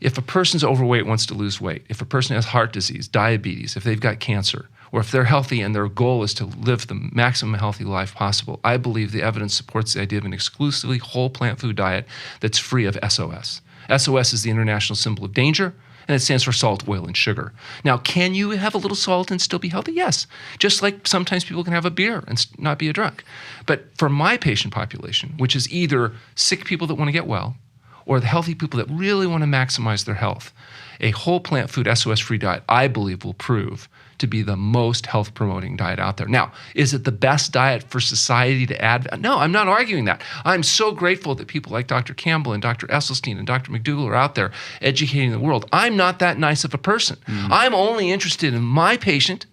if a person's overweight, wants to lose weight, if a person has heart disease, diabetes, if they've got cancer, or if they're healthy and their goal is to live the maximum healthy life possible, I believe the evidence supports the idea of an exclusively whole plant food diet that's free of SOS. SOS is the international symbol of danger, and it stands for salt, oil, and sugar. Now, can you have a little salt and still be healthy? Yes. Just like sometimes people can have a beer and not be a drunk. But for my patient population, which is either sick people that want to get well or the healthy people that really want to maximize their health, a whole plant food SOS-free diet, I believe, will prove to be the most health-promoting diet out there. Now, is it the best diet for society to add? No, I'm not arguing that. I'm so grateful that people like Dr. Campbell and Dr. Esselstyn and Dr. McDougall are out there educating the world. I'm not that nice of a person. I'm only interested in my patient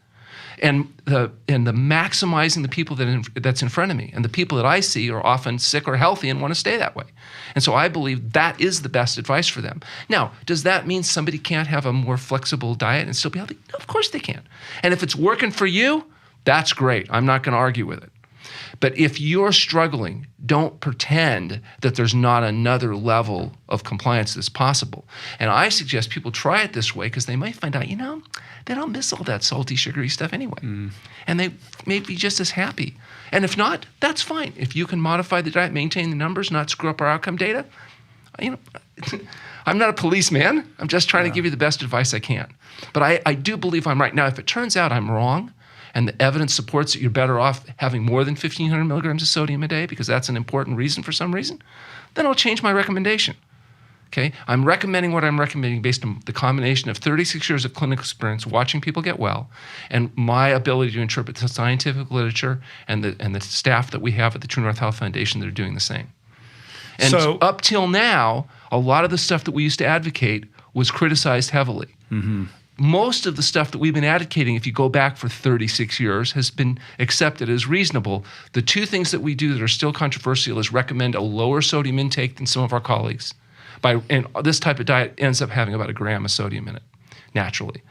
and the maximizing the people that's in front of me. And the people that I see are often sick or healthy and want to stay that way. And so I believe that is the best advice for them. Now, does that mean somebody can't have a more flexible diet and still be healthy? No, of course they can. And if it's working for you, that's great. I'm not going to argue with it. But if you're struggling, don't pretend that there's not another level of compliance that's possible. And I suggest people try it this way because they might find out, they don't miss all that salty, sugary stuff anyway. And they may be just as happy. And if not, that's fine. If you can modify the diet, maintain the numbers, not screw up our outcome data, I'm not a policeman. I'm just trying to give you the best advice I can. But I do believe I'm right. Now, if it turns out I'm wrong, and the evidence supports that you're better off having more than 1,500 milligrams of sodium a day because that's an important reason for some reason, then I'll change my recommendation. Okay? I'm recommending what I'm recommending based on the combination of 36 years of clinical experience watching people get well and my ability to interpret the scientific literature and the staff that we have at the True North Health Foundation that are doing the same. And so, up till now, a lot of the stuff that we used to advocate was criticized heavily. most of the stuff that we've been advocating, if you go back for 36 years, has been accepted as reasonable. The two things that we do that are still controversial is recommend a lower sodium intake than some of our colleagues. And this type of diet ends up having about 1 gram of sodium in it, naturally.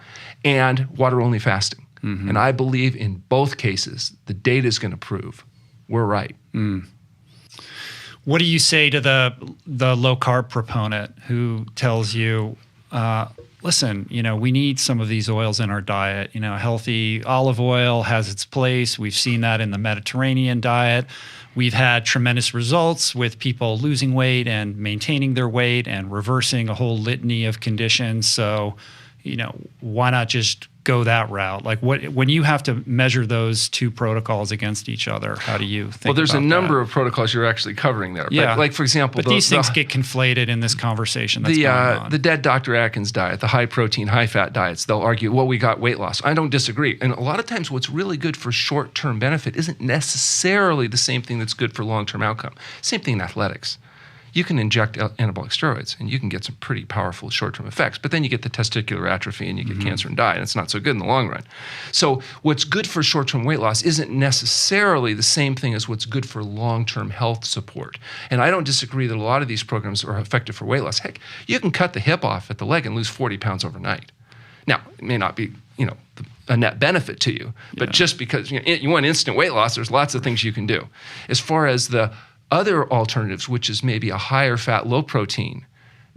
And water-only fasting. Mm-hmm. And I believe in both cases, the data is going to prove we're right. Mm. What do you say to the low-carb proponent who tells you, listen, we need some of these oils in our diet. Healthy olive oil has its place. We've seen that in the Mediterranean diet. We've had tremendous results with people losing weight and maintaining their weight and reversing a whole litany of conditions. So, why not just go that route? Like, when you have to measure those two protocols against each other, how do you think? Well, there's about a number that? of protocols you're actually covering there. Yeah. But like, for example, these things get conflated in this conversation that's going on. The dead Dr. Atkins diet, the high protein, high fat diets, they'll argue, well, we got weight loss. I don't disagree. And a lot of times what's really good for short-term benefit isn't necessarily the same thing that's good for long-term outcome. Same thing in athletics. You can inject anabolic steroids and you can get some pretty powerful short-term effects, but then you get the testicular atrophy and you get cancer and die, and it's not so good in the long run. So what's good for short-term weight loss isn't necessarily the same thing as what's good for long-term health support. And I don't disagree that a lot of these programs are effective for weight loss. Heck, you can cut the hip off at the leg and lose 40 pounds overnight. Now, it may not be, a net benefit to you, but just because you want instant weight loss, there's lots of things you can do. As far as the other alternatives, which is maybe a higher fat, low protein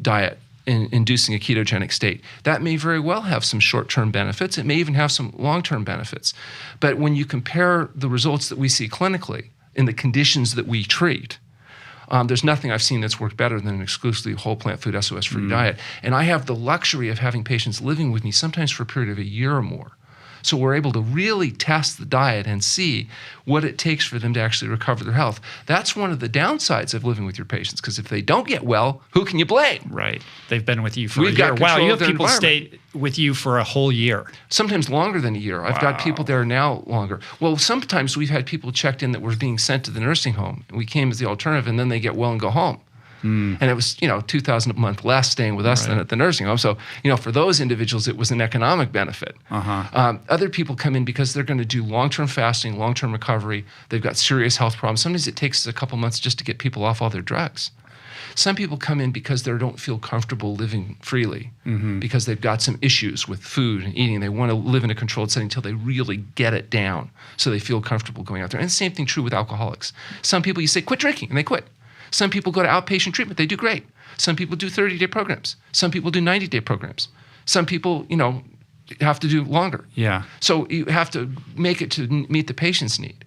diet inducing a ketogenic state, that may very well have some short-term benefits. It may even have some long-term benefits. But when you compare the results that we see clinically in the conditions that we treat, there's nothing I've seen that's worked better than an exclusively whole plant food SOS-free diet. And I have the luxury of having patients living with me sometimes for a period of a year or more. So we're able to really test the diet and see what it takes for them to actually recover their health. That's one of the downsides of living with your patients, because if they don't get well, who can you blame? Right. They've been with you for a year. Got Wow, you control have of their people environment. stay with you for a whole year. Sometimes longer than a year. I've got people there now longer. Well, sometimes we've had people checked in that were being sent to the nursing home. We came as the alternative, and then they get well and go home. And it was, $2,000 a month less staying with us than at the nursing home. So, for those individuals, it was an economic benefit. Other people come in because they're going to do long-term fasting, long-term recovery. They've got serious health problems. Sometimes it takes a couple months just to get people off all their drugs. Some people come in because they don't feel comfortable living freely, because they've got some issues with food and eating. They want to live in a controlled setting until they really get it down so they feel comfortable going out there. And the same thing true with alcoholics. Some people, you say, quit drinking, and they quit. Some people go to outpatient treatment. They do great. Some people do 30-day programs. Some people do 90-day programs. Some people, have to do longer. Yeah. So you have to make it to meet the patient's need.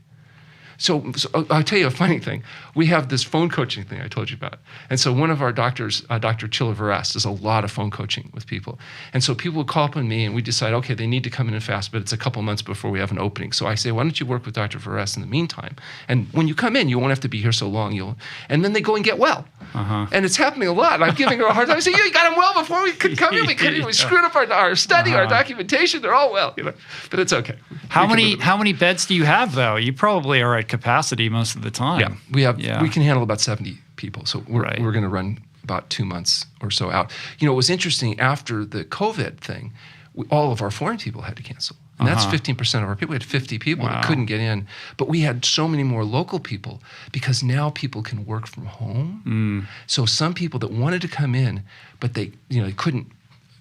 So I'll tell you a funny thing. We have this phone coaching thing I told you about. And so one of our doctors, Dr. Chilaveras, does a lot of phone coaching with people. And so people would call up on me and we decide, okay, they need to come in and fast, but it's a couple months before we have an opening. So I say, why don't you work with Dr. Veras in the meantime? And when you come in, you won't have to be here so long. And then they go and get well. And it's happening a lot. I'm giving her a hard time. I say, you got them well before we could come in. We screwed up our study, our documentation. They're all well. But it's okay. How many beds do you have, though? You probably are at capacity most of the time. Yeah, we can handle about 70 people. So we're going to run about 2 months or so out. It was interesting after the COVID thing, all of our foreign people had to cancel. And that's 15% of our people. We had 50 people that couldn't get in. But we had so many more local people because now people can work from home. So some people that wanted to come in, but they couldn't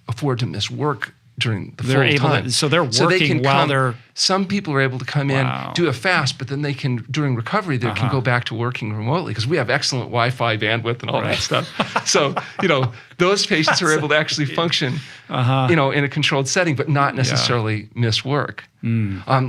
afford to miss work during the full time. So they're working while they're... Some people are able to come in, do a fast, but then they can, during recovery, they can go back to working remotely because we have excellent Wi-Fi bandwidth and all that stuff. So, those patients are able to actually function, in a controlled setting, but not necessarily miss work.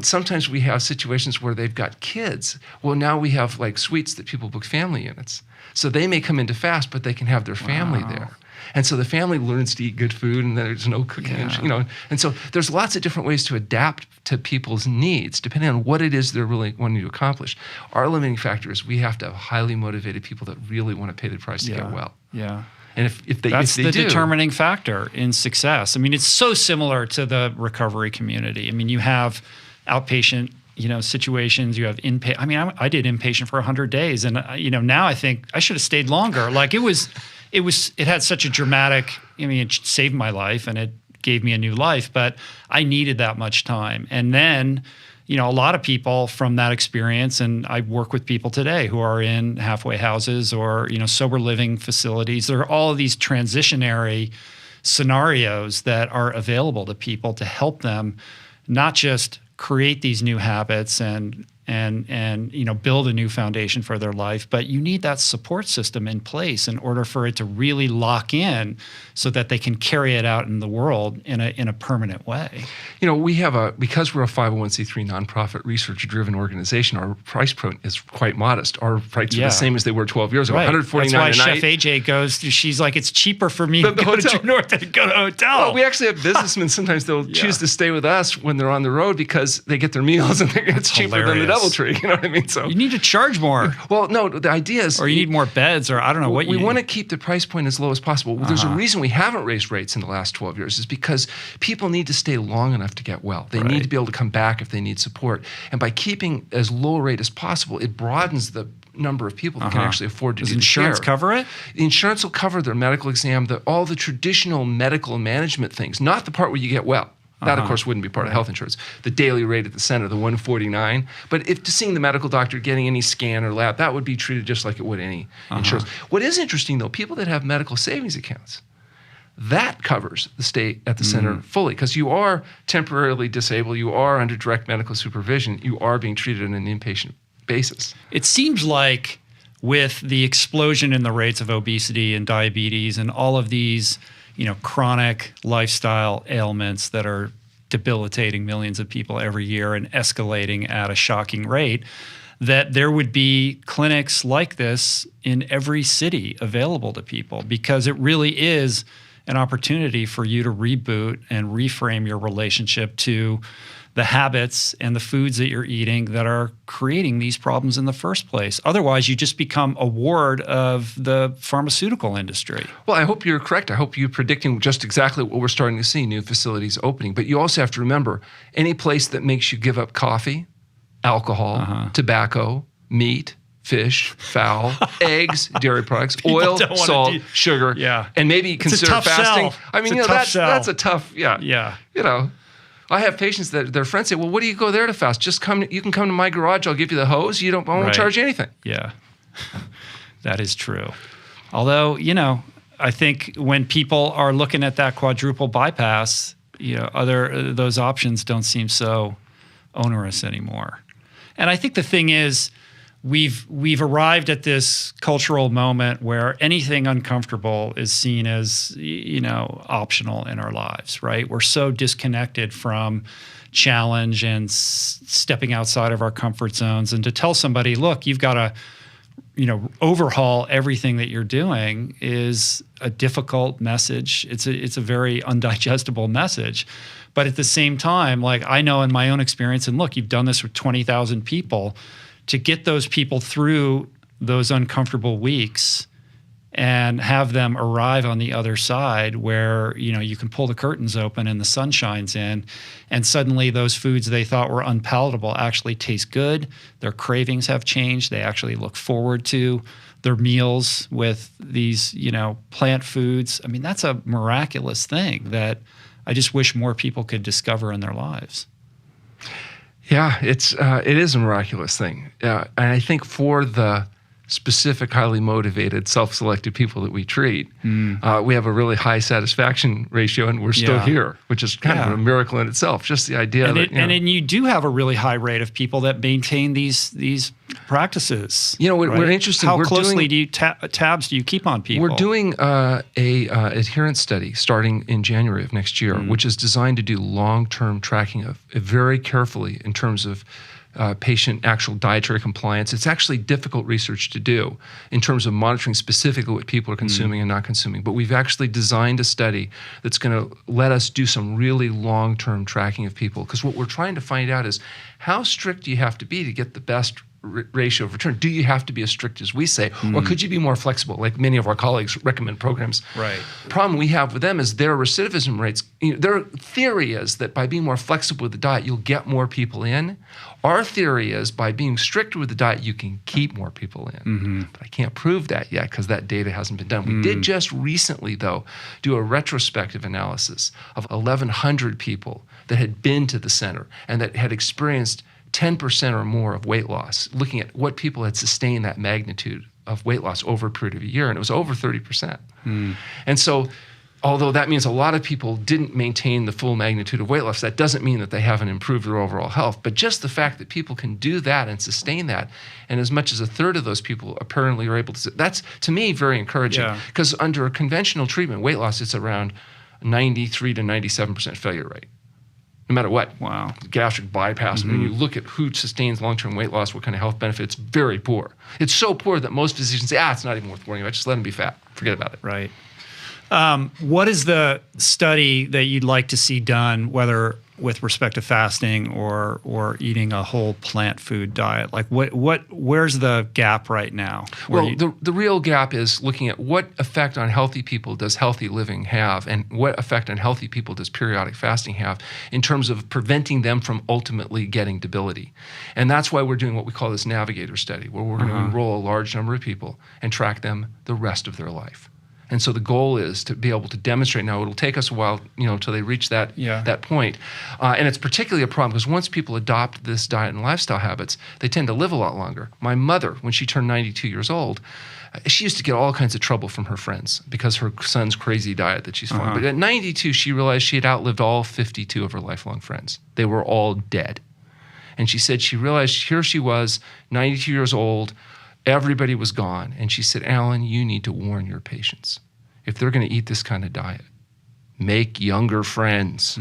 Sometimes we have situations where they've got kids. Well, now we have like suites that people book family units. So they may come in to fast, but they can have their family there. And so the family learns to eat good food, and there's no cooking, and so there's lots of different ways to adapt to people's needs depending on what it is they're really wanting to accomplish. Our limiting factor is we have to have highly motivated people that really want to pay the price to get well. Yeah. And if they That's do, determining factor in success. I mean, it's so similar to the recovery community. I mean, you have outpatient situations, you have inpatient. I mean, I did inpatient for 100 days, and now I think I should have stayed longer. Like it had such a dramatic. I mean, it saved my life, and it gave me a new life, but I needed that much time. And then, a lot of people from that experience, and I work with people today who are in halfway houses or, sober living facilities. There are all of these transitionary scenarios that are available to people to help them not just create these new habits and build a new foundation for their life, but you need that support system in place in order for it to really lock in so that they can carry it out in the world in a permanent way. We have because we're a 501c3 nonprofit research-driven organization, our price point is quite modest. Our prices are the same as they were 12 years ago, right. $149 That's why a Chef night. AJ goes, she's like, it's cheaper for me to go to True North than to go to a hotel. Well, we actually have businessmen, sometimes they'll choose to stay with us when they're on the road because they get their meals and it's cheaper than the DoubleTree. You know what I mean? So you need to charge more. Well, no, the idea is... Or you need more beds, or I don't know what you need. We want to keep the price point as low as possible. There's a reason we haven't raised rates in the last 12 years is because people need to stay long enough to get well. They need to be able to come back if they need support. And by keeping as low a rate as possible, it broadens the number of people that can actually afford to do the care. Does insurance cover it? The insurance will cover their medical exam, all the traditional medical management things, not the part where you get well. That, of course, wouldn't be part of health insurance. The daily rate at the center, the $149. But if to seeing the medical doctor, getting any scan or lab, that would be treated just like it would any insurance. What is interesting, though, people that have medical savings accounts, that covers the stay at the center fully because you are temporarily disabled, you are under direct medical supervision, you are being treated on an inpatient basis. It seems like with the explosion in the rates of obesity and diabetes and all of these chronic lifestyle ailments that are debilitating millions of people every year and escalating at a shocking rate, that there would be clinics like this in every city available to people because it really is an opportunity for you to reboot and reframe your relationship to the habits and the foods that you're eating that are creating these problems in the first place. Otherwise, you just become a ward of the pharmaceutical industry. Well, I hope you're correct. I hope you're predicting just exactly what we're starting to see, new facilities opening. But you also have to remember, any place that makes you give up coffee, alcohol, tobacco, meat, fish, fowl, eggs, dairy products, oil, salt, sugar, and maybe consider fasting. Sell. I mean, that's a tough, I have patients that their friends say, well, what do you go there to fast? Just come, you can come to my garage, I'll give you the hose, I won't charge you anything. Yeah, that is true. Although, I think when people are looking at that quadruple bypass, those options don't seem so onerous anymore. And I think the thing is, we've arrived at this cultural moment where anything uncomfortable is seen as optional in our lives, right? We're so disconnected from challenge and stepping outside of our comfort zones, and to tell somebody, look, you've got to overhaul everything that you're doing is a difficult message. It's a very undigestible message. But at the same time, like I know in my own experience, and look, you've done this with 20,000 people, to get those people through those uncomfortable weeks and have them arrive on the other side where, you can pull the curtains open and the sun shines in, and suddenly those foods they thought were unpalatable actually taste good. Their cravings have changed. They actually look forward to their meals with these, plant foods. I mean, that's a miraculous thing that I just wish more people could discover in their lives. Yeah, it is a miraculous thing. And I think for the specific, highly motivated, self-selected people that we treat, we have a really high satisfaction ratio, and we're still here, which is kind of a miracle in itself. Just the idea and you do have a really high rate of people that maintain these practices. We're interested. How closely do you tabs do you keep on people? We're doing a adherence study starting in January of next year, which is designed to do long-term tracking of very carefully in terms of patient actual dietary compliance. It's actually difficult research to do in terms of monitoring specifically what people are consuming and not consuming. But we've actually designed a study that's going to let us do some really long-term tracking of people. Because what we're trying to find out is how strict do you have to be to get the best ratio of return. Do you have to be as strict as we say, or could you be more flexible, like many of our colleagues recommend programs? Right. The problem we have with them is their recidivism rates. Their theory is that by being more flexible with the diet, you'll get more people in. Our theory is by being strict with the diet, you can keep more people in. But I can't prove that yet because that data hasn't been done. We did just recently, though, do a retrospective analysis of 1,100 people that had been to the center and that had experienced 10% or more of weight loss, looking at what people had sustained that magnitude of weight loss over a period of a year, and it was over 30%. And so, although that means a lot of people didn't maintain the full magnitude of weight loss, that doesn't mean that they haven't improved their overall health. But just the fact that people can do that and sustain that, and as much as a third of those people apparently are able to, that's, to me, very encouraging. Because under a conventional treatment, weight loss, it's around 93 to 97% failure rate. No matter what. Wow. Gastric bypass. When you look at who sustains long-term weight loss, what kind of health benefits, it's very poor. It's so poor that most physicians say, it's not even worth worrying about. Just let them be fat. Forget about it. Right. What is the study that you'd like to see done, whether with respect to fasting or eating a whole plant food diet? Like where's the gap right now? Well, the real gap is looking at what effect on healthy people does healthy living have, and what effect on healthy people does periodic fasting have in terms of preventing them from ultimately getting debility. And that's why we're doing what we call this navigator study, where we're going to enroll a large number of people and track them the rest of their life. And so the goal is to be able to demonstrate. Now, it'll take us a while, until they reach that point. And it's particularly a problem because once people adopt this diet and lifestyle habits, they tend to live a lot longer. My mother, when she turned 92 years old, she used to get all kinds of trouble from her friends because her son's crazy diet that she's following. But at 92, she realized she had outlived all 52 of her lifelong friends. They were all dead. And she said she realized here she was, 92 years old, everybody was gone. And she said, Alan, you need to warn your patients. If they're going to eat this kind of diet, make younger friends.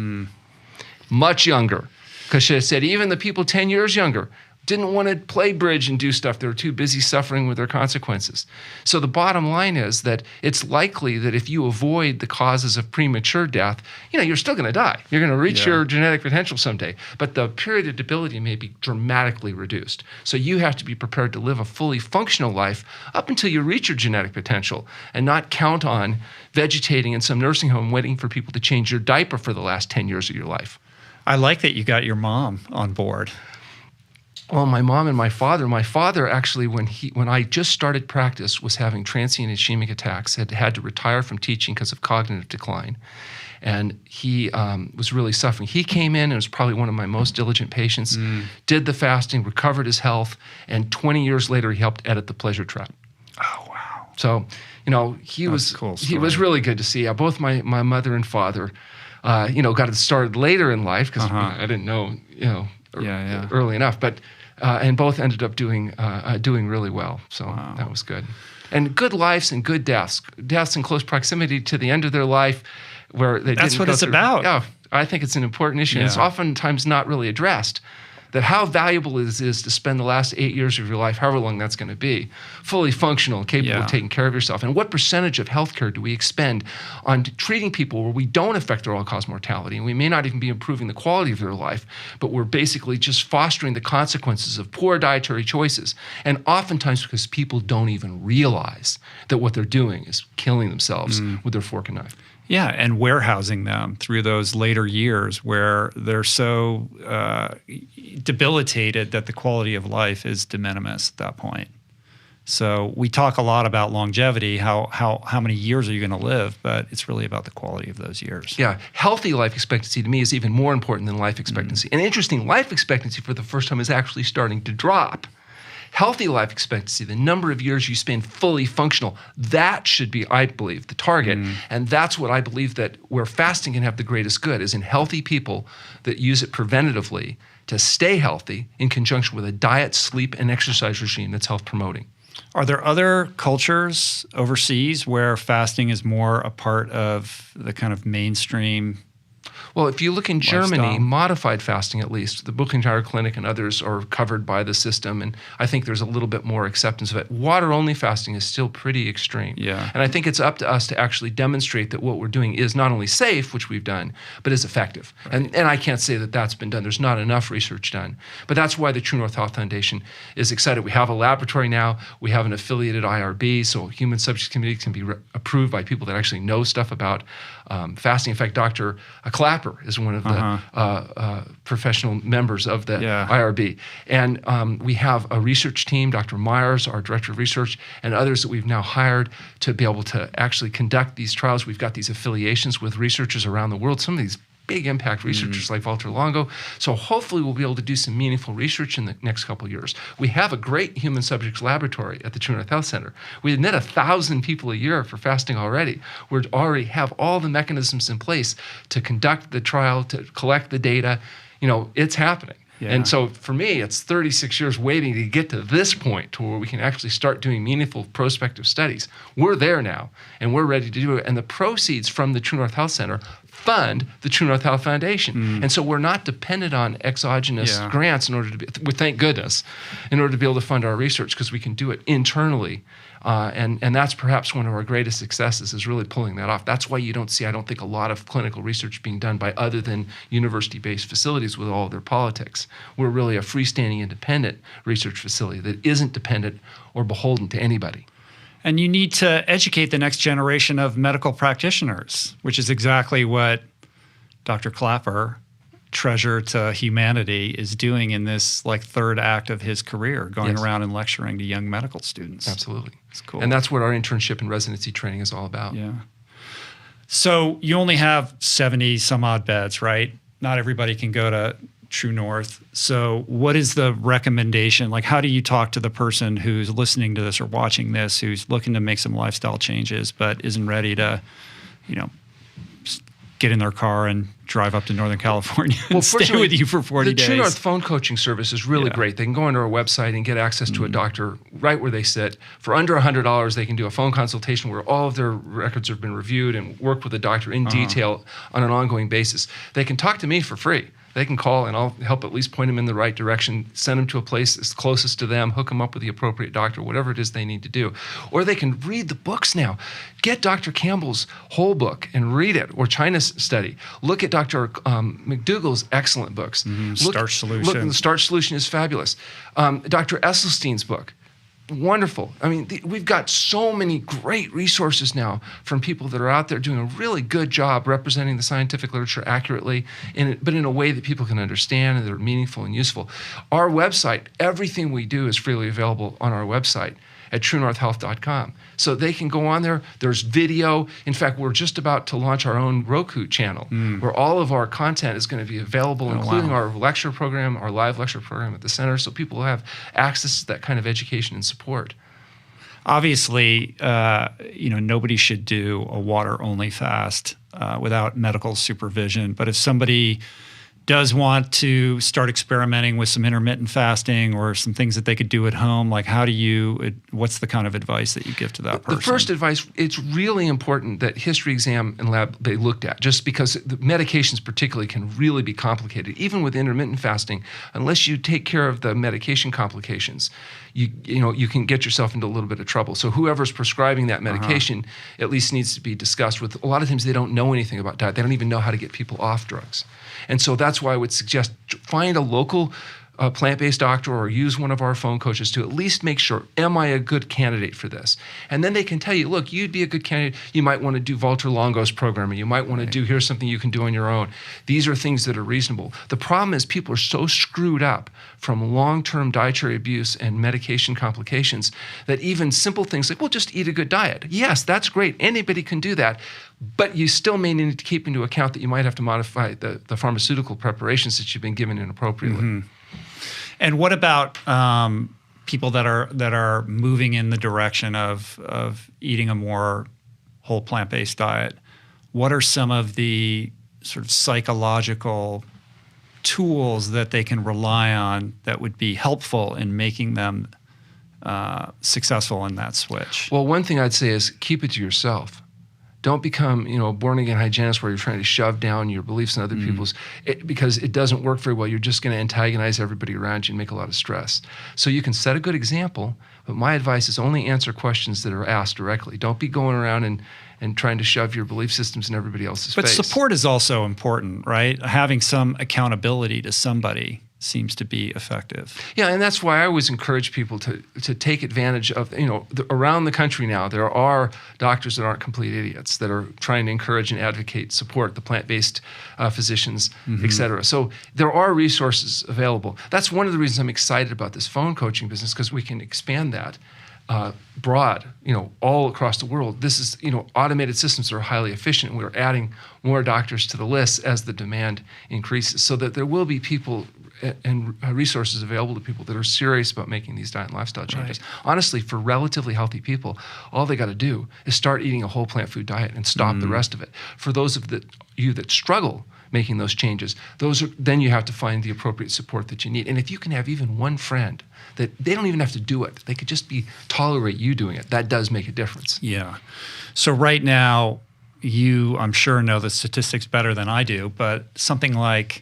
Much younger. Because she said even the people 10 years younger didn't want to play bridge and do stuff. They were too busy suffering with their consequences. So the bottom line is that it's likely that if you avoid the causes of premature death, you're still going to die. You're going to reach your genetic potential someday. But the period of debility may be dramatically reduced. So you have to be prepared to live a fully functional life up until you reach your genetic potential and not count on vegetating in some nursing home waiting for people to change your diaper for the last 10 years of your life. I like that you got your mom on board. Well, my mom and my father actually, when I just started practice, was having transient ischemic attacks, had to retire from teaching because of cognitive decline. And he was really suffering. He came in and was probably one of my most diligent patients, did the fasting, recovered his health, and 20 years later, he helped edit The Pleasure Trap. Oh, wow. So, he was really good to see. Both my mother and father, got it started later in life because I didn't know, early enough. But and both ended up doing really well. So that was good. And good lives and good deaths in close proximity to the end of their life, where they That's didn't what go it's through. about. Yeah, I think it's an important issue. And it's oftentimes not really addressed. That how valuable it is to spend the last 8 years of your life, however long that's going to be, fully functional and capable of taking care of yourself. And what percentage of healthcare do we expend on treating people where we don't affect their all-cause mortality, and we may not even be improving the quality of their life, but we're basically just fostering the consequences of poor dietary choices. And oftentimes because people don't even realize that what they're doing is killing themselves with their fork and knife. Yeah, and warehousing them through those later years where they're so debilitated that the quality of life is de minimis at that point. So we talk a lot about longevity, how many years are you going to live, but it's really about the quality of those years. Yeah, healthy life expectancy to me is even more important than life expectancy. And interesting, life expectancy for the first time is actually starting to drop. Healthy life expectancy, the number of years you spend fully functional, that should be, I believe, the target. And that's what I believe that where fasting can have the greatest good is in healthy people that use it preventatively to stay healthy in conjunction with a diet, sleep, and exercise regime that's health promoting. Are there other cultures overseas where fasting is more a part of the kind of mainstream Well, if you look in Germany, lifestyle. modified fasting at least, the Buchentire Clinic and others are covered by the system, and I think there's a little bit more acceptance of it. Water-only fasting is still pretty extreme. Yeah. And I think it's up to us to actually demonstrate that what we're doing is not only safe, which we've done, but is effective. Right. And I can't say that that's been done. There's not enough research done. But that's why the True North Health Foundation is excited. We have a laboratory now. We have an affiliated IRB, so human subject committees can be approved by people that actually know stuff about fasting. In fact, Dr. Clapper is one of the professional members of the IRB. And we have a research team, Dr. Myers, our director of research, and others that we've now hired to be able to actually conduct these trials. We've got these affiliations with researchers around the world, some of these big impact researchers like Walter Longo. So hopefully we'll be able to do some meaningful research in the next couple of years. We have a great human subjects laboratory at the True North Health Center. We admit 1,000 people a year for fasting already. We already have all the mechanisms in place to conduct the trial, to collect the data. You know, it's happening. Yeah. And so for me, it's 36 years waiting to get to this point to where we can actually start doing meaningful prospective studies. We're there now, and we're ready to do it. And the proceeds from the True North Health Center fund the True North Health Foundation. And so we're not dependent on exogenous grants in order to be, thank goodness, in order to be able to fund our research, because we can do it internally. And that's perhaps one of our greatest successes, is really pulling that off. That's why you don't see, I don't think, a lot of clinical research being done by other than university-based facilities with all of their politics. We're really a freestanding, independent research facility that isn't dependent or beholden to anybody. And you need to educate the next generation of medical practitioners, which is exactly what Dr. Clapper, treasure to humanity, is doing in this like third act of his career, going around and lecturing to young medical students. Absolutely. It's cool. And that's what our internship and residency training is all about. Yeah. So you only have 70 some odd beds, right? Not everybody can go to True North. So what is the recommendation? Like, how do you talk to the person who's listening to this or watching this, who's looking to make some lifestyle changes, but isn't ready to, you know, get in their car and drive up to Northern California and stay with you for 40 days? The True North phone coaching service is really great. They can go onto our website and get access to a doctor right where they sit. For under $100, they can do a phone consultation where all of their records have been reviewed and work with the doctor in detail on an ongoing basis. They can talk to me for free. They can call, and I'll help at least point them in the right direction, send them to a place that's closest to them, hook them up with the appropriate doctor, whatever it is they need to do. Or they can read the books now. Get Dr. Campbell's whole book and read it, or China's study. Look at Dr. McDougall's excellent books. Starch Solution. Look, the Starch Solution is fabulous. Dr. Esselstyn's book. Wonderful. I mean, we've got so many great resources now from people that are out there doing a really good job representing the scientific literature accurately, but in a way that people can understand and that are meaningful and useful. Our website, everything we do is freely available on our website at truenorthhealth.com. So they can go on there. There's video. In fact, we're just about to launch our own Roku channel where all of our content is going to be available, including our lecture program, our live lecture program at the center, so people will have access to that kind of education and support. Obviously, you know, nobody should do a water-only fast without medical supervision. But if somebody does want to start experimenting with some intermittent fasting or some things that they could do at home, like what's the kind of advice that you give to that person? The first advice, it's really important that history exam and lab be looked at, just because the medications particularly can really be complicated. Even with intermittent fasting, unless you take care of the medication complications, you can get yourself into a little bit of trouble. So whoever's prescribing that medication at least needs to be discussed with. A lot of times they don't know anything about diet. They don't even know how to get people off drugs. And so that's why I would suggest find a local plant-based doctor or use one of our phone coaches to at least make sure, am I a good candidate for this? And then they can tell you, look, you'd be a good candidate. You might want to do Walter Longo's program, or you might want to do, here's something you can do on your own. These are things that are reasonable. The problem is people are so screwed up from long-term dietary abuse and medication complications that even simple things like, well, just eat a good diet. Yes, that's great. Anybody can do that. But you still may need to keep into account that you might have to modify the pharmaceutical preparations that you've been given inappropriately. And what about people that are moving in the direction of eating a more whole plant-based diet? What are some of the sort of psychological tools that they can rely on that would be helpful in making them successful in that switch? Well, one thing I'd say is keep it to yourself. Don't become, a born-again hygienist where you're trying to shove down your beliefs in other people's, because it doesn't work very well. You're just going to antagonize everybody around you and make a lot of stress. So you can set a good example, but my advice is only answer questions that are asked directly. Don't be going around and trying to shove your belief systems in everybody else's face. But support is also important, right? Having some accountability to somebody seems to be effective. Yeah, and that's why I always encourage people to take advantage of, around the country now, there are doctors that aren't complete idiots that are trying to encourage and advocate, support the plant-based physicians, et cetera. So there are resources available. That's one of the reasons I'm excited about this phone coaching business, because we can expand that broad, all across the world. This is, automated systems that are highly efficient. We're adding more doctors to the list as the demand increases, so that there will be people and resources available to people that are serious about making these diet and lifestyle changes. Right. Honestly, for relatively healthy people, all they got to do is start eating a whole plant food diet and stop the rest of it. For those of you that struggle making those changes, then you have to find the appropriate support that you need. And if you can have even one friend that they don't even have to do it, they could just tolerate you doing it, that does make a difference. Yeah. So right now, you, I'm sure, know the statistics better than I do, but something like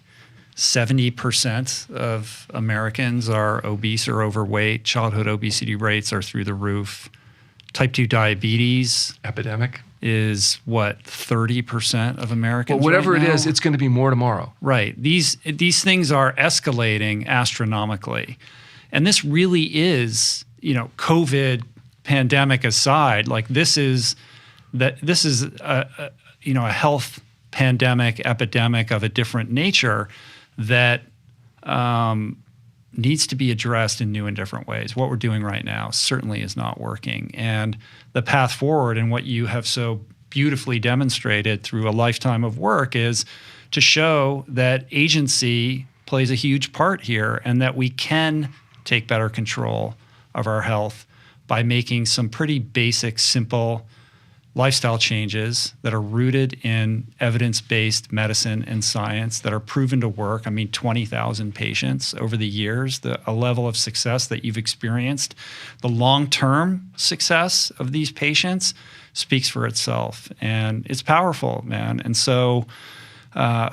70% of Americans are obese or overweight. Childhood obesity rates are through the roof. Type 2 diabetes epidemic is what, 30% of Americans? Well, whatever right it now? is, it's going to be more tomorrow. Right. These things are escalating astronomically. And this really is, COVID pandemic aside, like this is a health pandemic, epidemic of a different nature that needs to be addressed in new and different ways. What we're doing right now certainly is not working. And the path forward, and what you have so beautifully demonstrated through a lifetime of work, is to show that agency plays a huge part here, and that we can take better control of our health by making some pretty basic, simple lifestyle changes that are rooted in evidence-based medicine and science that are proven to work. I mean, 20,000 patients over the years, a level of success that you've experienced, the long-term success of these patients speaks for itself. And it's powerful, man. And so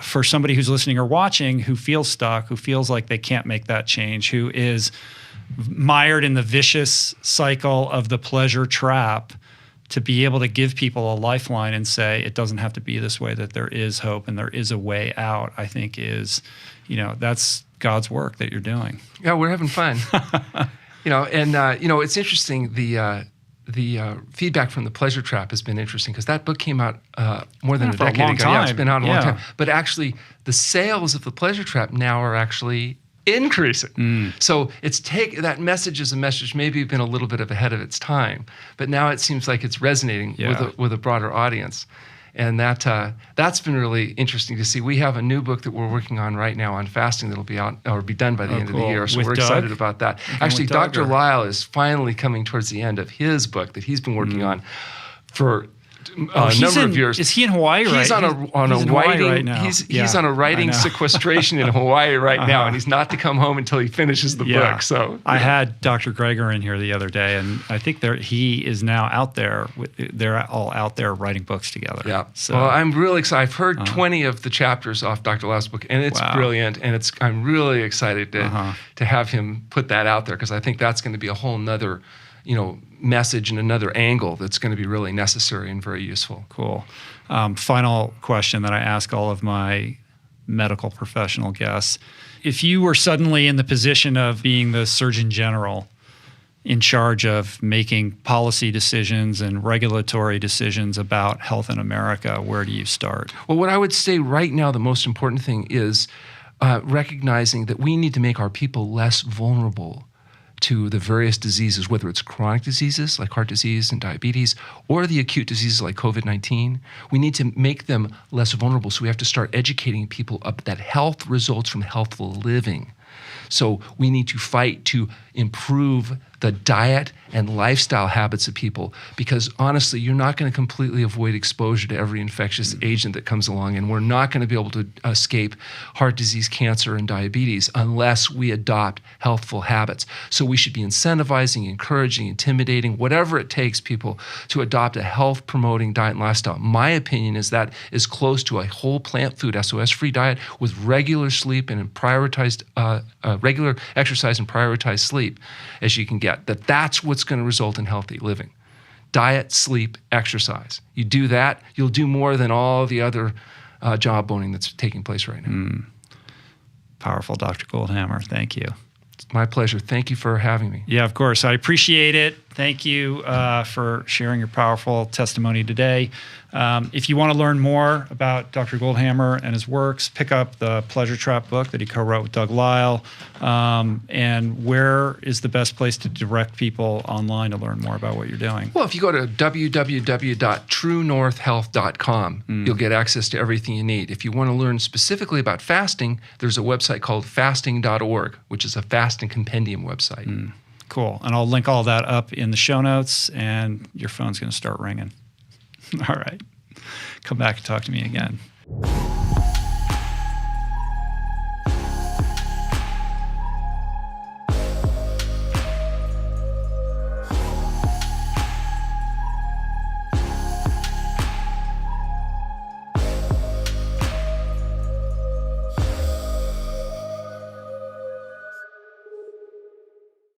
for somebody who's listening or watching who feels stuck, who feels like they can't make that change, who is mired in the vicious cycle of the pleasure trap, to be able to give people a lifeline and say it doesn't have to be this way, that there is hope and there is a way out, I think is, that's God's work that you're doing. Yeah, we're having fun. It's interesting, the feedback from the pleasure trap has been interesting, because that book came out more than a decade ago. Yeah, it's been out a long time. But actually, the sales of the pleasure trap now are actually increasing. So that message is a message maybe been a little bit ahead of its time, but now it seems like it's resonating with a broader audience. And that's been really interesting to see. We have a new book that we're working on right now on fasting that'll be out or be done by the end of the year. So we're excited about that. Actually, Dr. Lyle is finally coming towards the end of his book that he's been working on for a number of years. Is he in Hawaii right now? He's on a writing sequestration in Hawaii right now, and he's not to come home until he finishes the book. So I had Dr. Greger in here the other day, and I think he is now out there. They're all out there writing books together. Yeah. So well, I'm really excited. I've heard 20 of the chapters off Dr. Lyle's book, and it's brilliant. And I'm really excited to have him put that out there, because I think that's going to be a whole nother message and another angle that's going to be really necessary and very useful. Cool. Final question that I ask all of my medical professional guests. If you were suddenly in the position of being the Surgeon General in charge of making policy decisions and regulatory decisions about health in America, where do you start? Well, what I would say right now, the most important thing is recognizing that we need to make our people less vulnerable to the various diseases, whether it's chronic diseases like heart disease and diabetes, or the acute diseases like COVID-19. We need to make them less vulnerable, so we have to start educating people up that health results from healthful living. So we need to fight to improve the diet and lifestyle habits of people, because honestly, you're not going to completely avoid exposure to every infectious agent that comes along, and we're not going to be able to escape heart disease, cancer, and diabetes unless we adopt healthful habits. So we should be incentivizing, encouraging, intimidating, whatever it takes people to adopt a health-promoting diet and lifestyle. My opinion is that is close to a whole plant food SOS-free diet with regular sleep and prioritized regular exercise and prioritized sleep as you can get. That's what's going to result in healthy living. Diet, sleep, exercise. You do that, you'll do more than all the other jawboning that's taking place right now. Powerful, Dr. Goldhamer. Thank you. It's my pleasure. Thank you for having me. Yeah, of course. I appreciate it. Thank you for sharing your powerful testimony today. If you want to learn more about Dr. Goldhamer and his works, pick up the Pleasure Trap book that he co-wrote with Doug Lyle. And where is the best place to direct people online to learn more about what you're doing? Well, if you go to www.truenorthhealth.com, you'll get access to everything you need. If you want to learn specifically about fasting, there's a website called fasting.org, which is a fasting compendium website. Cool. And I'll link all that up in the show notes, and your phone's going to start ringing. All right. Come back and talk to me again.